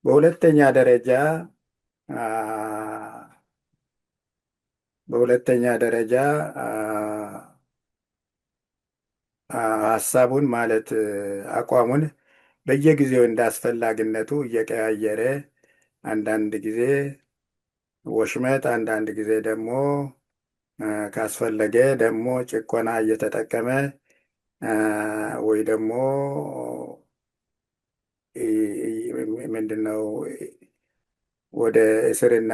በሁለተኛ ደረጃ ሀሳቡን ማለት አቋሙን በየጊዜው እንደ አስፈላጊነቱ እየቀያየረ አንዳንድ ጊዜ ወሽመጥ፣ አንዳንድ ጊዜ ደግሞ ካስፈለገ ደግሞ ጭቆና እየተጠቀመ ወይ ደግሞ ምንድነው ወደ እስርና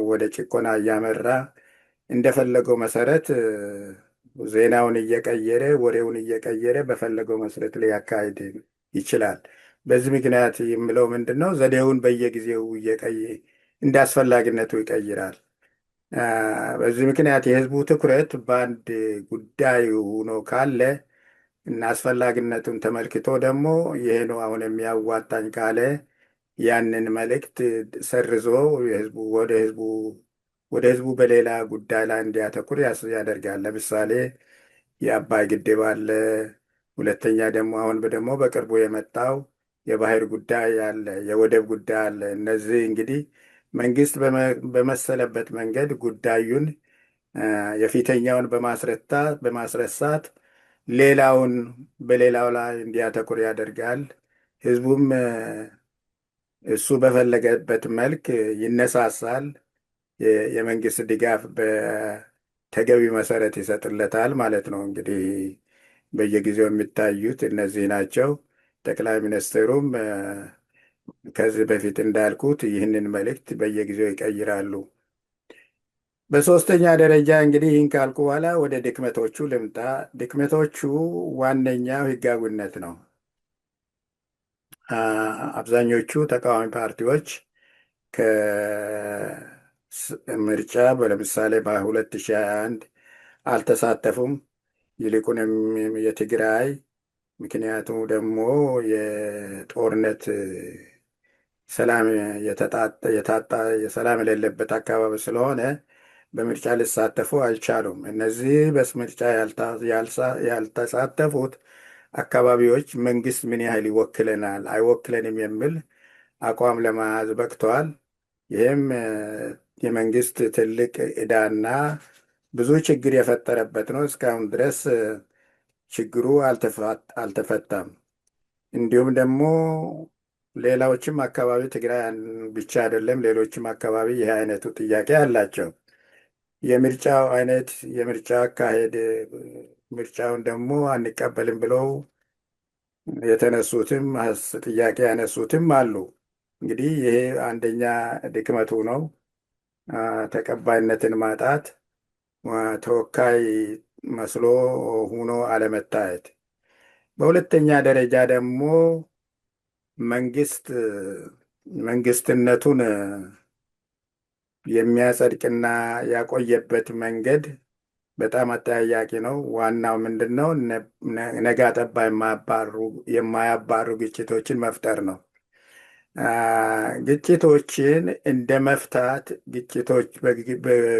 ወደ ጭቆና እያመራ እንደፈለገው መሰረት ዜናውን እየቀየረ ወሬውን እየቀየረ በፈለገው መሰረት ሊያካሂድ ይችላል። በዚህ ምክንያት የምለው ምንድን ነው? ዘዴውን በየጊዜው እንደ አስፈላጊነቱ ይቀይራል። በዚህ ምክንያት የህዝቡ ትኩረት በአንድ ጉዳይ ሆኖ ካለ እና አስፈላጊነቱን ተመልክቶ ደግሞ ይሄ ነው አሁን የሚያዋጣኝ ካለ ያንን መልእክት ሰርዞ ወደ ህዝቡ በሌላ ጉዳይ ላይ እንዲያተኩር ያደርጋል። ለምሳሌ የአባይ ግድብ አለ። ሁለተኛ ደግሞ አሁን ደግሞ በቅርቡ የመጣው የባህር ጉዳይ አለ፣ የወደብ ጉዳይ አለ። እነዚህ እንግዲህ መንግስት በመሰለበት መንገድ ጉዳዩን የፊተኛውን በማስረሳት ሌላውን በሌላው ላይ እንዲያተኩር ያደርጋል። ህዝቡም እሱ በፈለገበት መልክ ይነሳሳል። የመንግስት ድጋፍ በተገቢ መሰረት ይሰጥለታል ማለት ነው። እንግዲህ በየጊዜው የሚታዩት እነዚህ ናቸው። ጠቅላይ ሚኒስትሩም ከዚህ በፊት እንዳልኩት ይህንን መልእክት በየጊዜው ይቀይራሉ። በሶስተኛ ደረጃ እንግዲህ ይህን ካልኩ በኋላ ወደ ድክመቶቹ ልምጣ። ድክመቶቹ ዋነኛው ህጋዊነት ነው። አብዛኞቹ ተቃዋሚ ፓርቲዎች ከምርጫ ለምሳሌ በ2021 አልተሳተፉም። ይልቁንም የትግራይ ምክንያቱ ደግሞ የጦርነት ሰላም ሰላም የሌለበት አካባቢ ስለሆነ በምርጫ ሊሳተፉ አልቻሉም። እነዚህ በምርጫ ያልተሳተፉት አካባቢዎች መንግስት ምን ያህል ይወክለናል አይወክለንም የሚል አቋም ለመያዝ በቅተዋል። ይህም የመንግስት ትልቅ ዕዳና ብዙ ችግር የፈጠረበት ነው። እስካሁን ድረስ ችግሩ አልተፈታም። እንዲሁም ደግሞ ሌላዎችም አካባቢ ትግራይ ብቻ አይደለም፣ ሌሎችም አካባቢ ይህ አይነቱ ጥያቄ አላቸው። የምርጫው አይነት የምርጫ አካሄድ ምርጫውን ደግሞ አንቀበልም ብለው የተነሱትም ጥያቄ ያነሱትም አሉ። እንግዲህ ይሄ አንደኛ ድክመቱ ነው፣ ተቀባይነትን ማጣት፣ ተወካይ መስሎ ሆኖ አለመታየት። በሁለተኛ ደረጃ ደግሞ መንግስትነቱን የሚያጸድቅና ያቆየበት መንገድ በጣም አጠያያቂ ነው። ዋናው ምንድን ነው? ነጋ ጠባ የማያባሩ ግጭቶችን መፍጠር ነው። ግጭቶችን እንደ መፍታት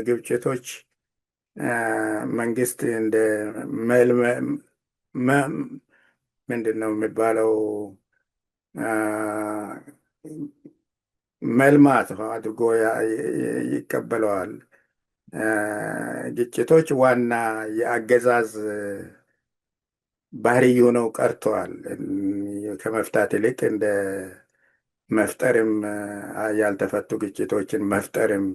በግጭቶች መንግስት እንደ ምንድን ነው የሚባለው መልማት አድርጎ ይቀበለዋል። ግጭቶች ዋና የአገዛዝ ባህሪ ሆነው ቀርተዋል። ከመፍታት ይልቅ እንደ መፍጠርም ያልተፈቱ ግጭቶችን መፍጠርም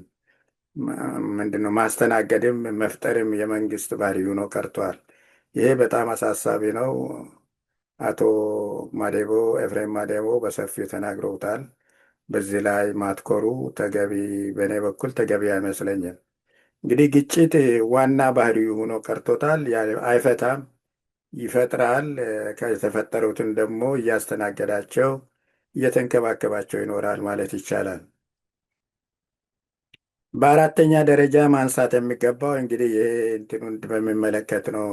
ምንድነው ማስተናገድም መፍጠርም የመንግስት ባህሪ ሆኖ ቀርተዋል። ይሄ በጣም አሳሳቢ ነው። አቶ ኤፍሬም ማዴቦ በሰፊው ተናግረውታል። በዚህ ላይ ማትኮሩ ተገቢ፣ በእኔ በኩል ተገቢ አይመስለኝም። እንግዲህ ግጭት ዋና ባህሪው ሆኖ ቀርቶታል። አይፈታም፣ ይፈጥራል። ከተፈጠሩትን ደግሞ እያስተናገዳቸው እየተንከባከባቸው ይኖራል ማለት ይቻላል። በአራተኛ ደረጃ ማንሳት የሚገባው እንግዲህ ይሄ እንትኑን በሚመለከት ነው፣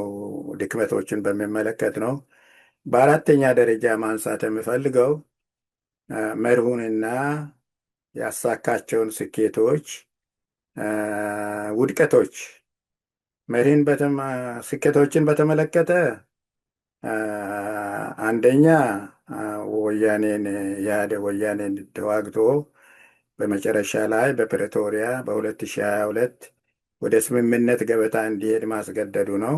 ድክመቶችን በሚመለከት ነው። በአራተኛ ደረጃ ማንሳት የምፈልገው መርሁንና ያሳካቸውን ስኬቶች፣ ውድቀቶች መሪን ስኬቶችን በተመለከተ አንደኛ ኢህአዴግ ወያኔን ተዋግቶ በመጨረሻ ላይ በፕሬቶሪያ በ2022 ወደ ስምምነት ገበታ እንዲሄድ ማስገደዱ ነው።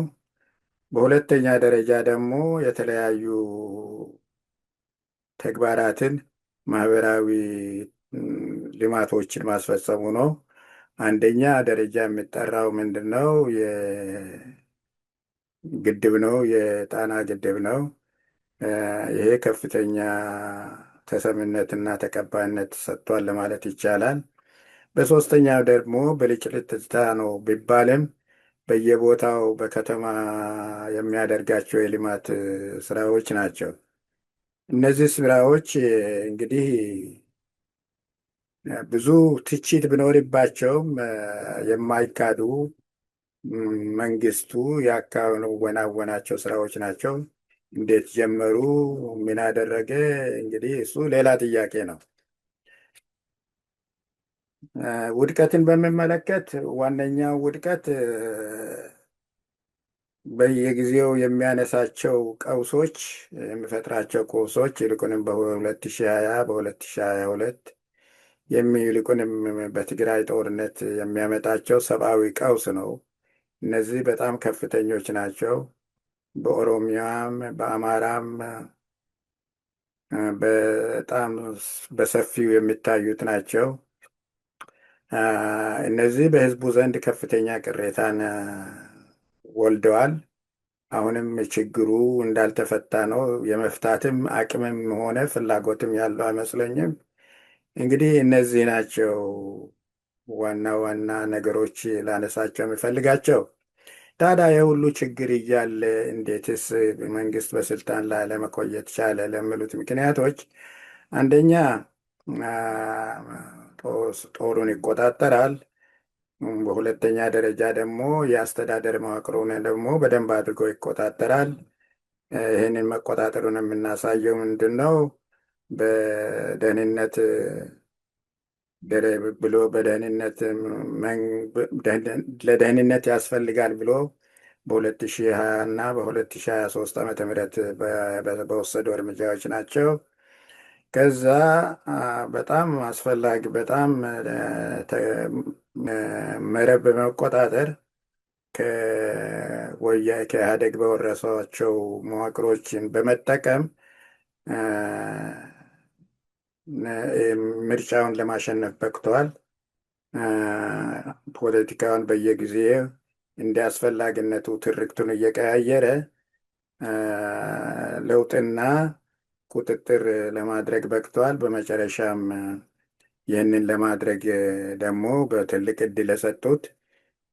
በሁለተኛ ደረጃ ደግሞ የተለያዩ ተግባራትን ማህበራዊ ልማቶችን ማስፈጸሙ ነው። አንደኛ ደረጃ የሚጠራው ምንድን ነው? ግድብ ነው፣ የጣና ግድብ ነው። ይሄ ከፍተኛ ተሰሚነትና ተቀባይነት ሰጥቷል ለማለት ይቻላል። በሶስተኛው ደግሞ ብልጭልጭ ትዝታ ነው ቢባልም በየቦታው በከተማ የሚያደርጋቸው የልማት ስራዎች ናቸው። እነዚህ ስራዎች እንግዲህ ብዙ ትችት ቢኖርባቸውም የማይካዱ መንግስቱ ያከናወናቸው ስራዎች ናቸው። እንዴት ጀመሩ? ምን አደረገ? እንግዲህ እሱ ሌላ ጥያቄ ነው። ውድቀትን በሚመለከት ዋነኛው ውድቀት በየጊዜው የሚያነሳቸው ቀውሶች የሚፈጥራቸው ቀውሶች ይልቁንም በ2020 በ2022 ይልቁንም በትግራይ ጦርነት የሚያመጣቸው ሰብአዊ ቀውስ ነው። እነዚህ በጣም ከፍተኞች ናቸው። በኦሮሚያም በአማራም በጣም በሰፊው የሚታዩት ናቸው። እነዚህ በህዝቡ ዘንድ ከፍተኛ ቅሬታን ወልደዋል። አሁንም ችግሩ እንዳልተፈታ ነው። የመፍታትም አቅምም ሆነ ፍላጎትም ያለው አይመስለኝም። እንግዲህ እነዚህ ናቸው ዋና ዋና ነገሮች ላነሳቸው የሚፈልጋቸው። ታዲያ የሁሉ ችግር እያለ እንዴትስ መንግስት በስልጣን ላይ ለመቆየት ቻለ ለሚሉት ምክንያቶች አንደኛ ጦሩን ይቆጣጠራል። በሁለተኛ ደረጃ ደግሞ የአስተዳደር መዋቅሩን ደግሞ በደንብ አድርጎ ይቆጣጠራል። ይህንን መቆጣጠሩን የምናሳየው ምንድን ነው? በደህንነት ብሎ ለደህንነት ያስፈልጋል ብሎ በ2020 እና በ2023 ዓመተ ምህረት በወሰዱ እርምጃዎች ናቸው። ከዛ በጣም አስፈላጊ በጣም መረብ በመቆጣጠር ከኢህአዴግ በወረሷቸው መዋቅሮችን በመጠቀም ምርጫውን ለማሸነፍ በቅተዋል። ፖለቲካውን በየጊዜው እንደ አስፈላጊነቱ ትርክቱን እየቀያየረ ለውጥና ቁጥጥር ለማድረግ በቅተዋል። በመጨረሻም ይህንን ለማድረግ ደግሞ በትልቅ እድል የሰጡት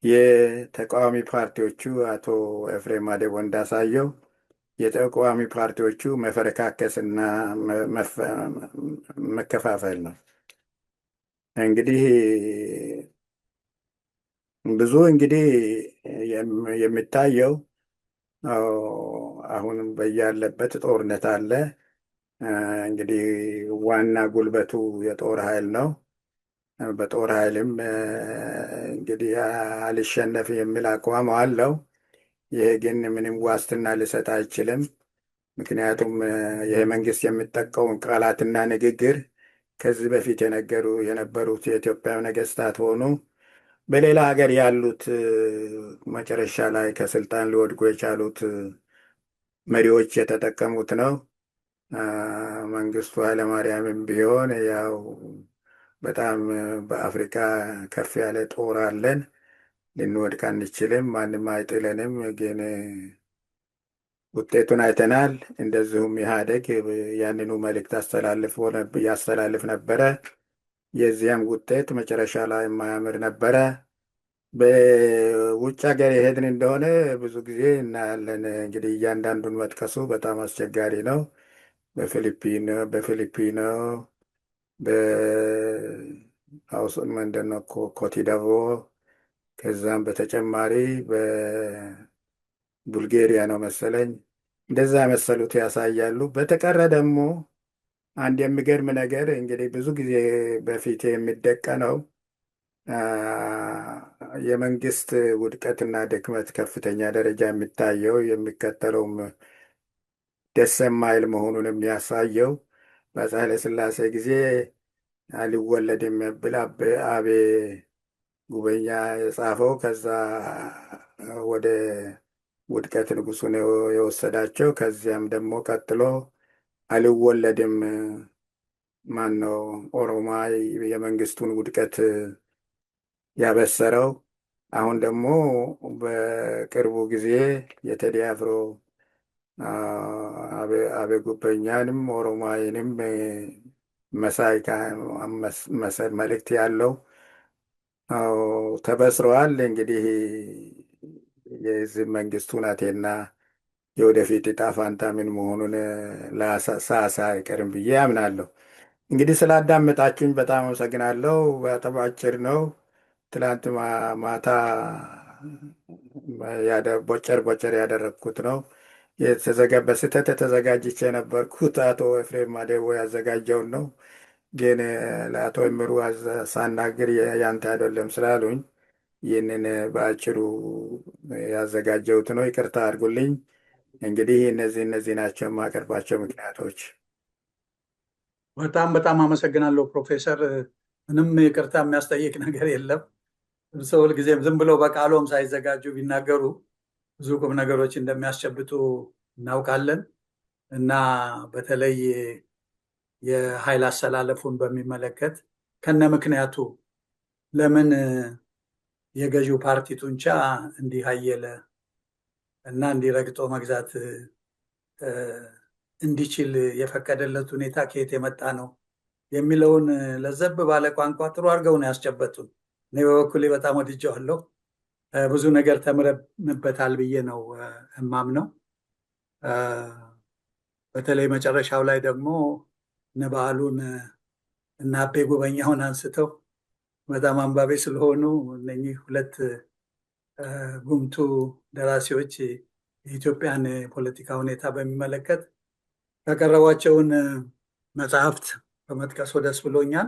የተቃዋሚ ፓርቲዎቹ አቶ ኤፍሬም አዴቦ እንዳሳየው የተቃዋሚ ፓርቲዎቹ መፈረካከስና መከፋፈል ነው። እንግዲህ ብዙ የሚታየው አሁንም በያለበት ጦርነት አለ። እንግዲህ ዋና ጉልበቱ የጦር ኃይል ነው። በጦር ኃይልም እንግዲህ አልሸነፍ የሚል አቋም አለው። ይሄ ግን ምንም ዋስትና ሊሰጥ አይችልም። ምክንያቱም ይሄ መንግስት የሚጠቀውን ቃላትና ንግግር ከዚህ በፊት የነበሩት የኢትዮጵያ ነገስታት ሆኑ በሌላ ሀገር ያሉት መጨረሻ ላይ ከስልጣን ሊወድቁ የቻሉት መሪዎች የተጠቀሙት ነው። መንግስቱ ኃይለማርያምም ቢሆን ያው በጣም በአፍሪካ ከፍ ያለ ጦር አለን፣ ልንወድቅ አንችልም፣ ማንም አይጥለንም፣ ግን ውጤቱን አይተናል። እንደዚሁም ኢህአዴግ ያንኑ መልእክት ያስተላልፍ ነበረ። የዚያም ውጤት መጨረሻ ላይ የማያምር ነበረ። በውጭ ሀገር የሄድን እንደሆነ ብዙ ጊዜ እናያለን። እንግዲህ እያንዳንዱን መጥቀሱ በጣም አስቸጋሪ ነው። በፊሊፒኖ ምንድነው ኮቲዳቮ፣ ከዛም በተጨማሪ በቡልጌሪያ ነው መሰለኝ እንደዛ መሰሉት ያሳያሉ። በተቀረ ደግሞ አንድ የሚገርም ነገር እንግዲህ ብዙ ጊዜ በፊት የሚደቀነው የመንግስት ውድቀትና ድክመት ከፍተኛ ደረጃ የሚታየው የሚከተለውም ደስ የማይል መሆኑን የሚያሳየው በአፄ ኃይለሥላሴ ጊዜ አልወለድ የሚያብል አቤ ጉበኛ የጻፈው ከዛ ወደ ውድቀት ንጉሱን የወሰዳቸው ከዚያም ደግሞ ቀጥሎ አልወለድም ማን ነው ኦሮማይ የመንግስቱን ውድቀት ያበሰረው። አሁን ደግሞ በቅርቡ ጊዜ የቴዲ አፍሮ አቤ ጉበኛንም ኦሮማይንም መሳይ መልእክት ያለው ተበስረዋል። እንግዲህ የህዝብ መንግስቱ ናቴና የወደፊት ዕጣ ፈንታ ምን መሆኑን ሳሳ አይቀርም ብዬ አምናለሁ። እንግዲህ ስላዳመጣችሁኝ በጣም አመሰግናለሁ። በጣም አጭር ነው። ትላንት ማታ ቦጨር ያደረግኩት ነው። በስህተት የተዘጋጅቼ የነበርኩት አቶ ኤፍሬም ማዴቦ ያዘጋጀውን ነው። ግን ለአቶ እምሩ ሳናግር ያንተ አይደለም ስላሉኝ ይህንን በአጭሩ ያዘጋጀሁት ነው። ይቅርታ አድርጉልኝ። እንግዲህ እነዚህ ናቸው የማቀርባቸው ምክንያቶች። በጣም አመሰግናለሁ ፕሮፌሰር። ምንም ይቅርታ የሚያስጠይቅ ነገር የለም። እርስዎ ሁልጊዜም ዝም ብለው በቃሎም ሳይዘጋጁ ቢናገሩ ብዙ ቁም ነገሮች እንደሚያስጨብጡ እናውቃለን እና በተለይ የኃይል አሰላለፉን በሚመለከት ከነ ምክንያቱ ለምን የገዢው ፓርቲ ጡንቻ እንዲህ አየለ እና እንዲረግጦ መግዛት እንዲችል የፈቀደለት ሁኔታ ከየት የመጣ ነው የሚለውን ለዘብ ባለ ቋንቋ ጥሩ አድርገው ነው ያስጨበጡን። እኔ በበኩሌ በጣም ወድጀዋለሁ። ብዙ ነገር ተምረንበታል ብዬ ነው እማምነው። በተለይ መጨረሻው ላይ ደግሞ እነ በዓሉን እና አቤ ጉበኛውን አንስተው በጣም አንባቢ ስለሆኑ እነኚህ ሁለት ጉምቱ ደራሲዎች የኢትዮጵያን ፖለቲካ ሁኔታ በሚመለከት ያቀረቧቸውን መጽሐፍት በመጥቀሱ ደስ ብሎኛል።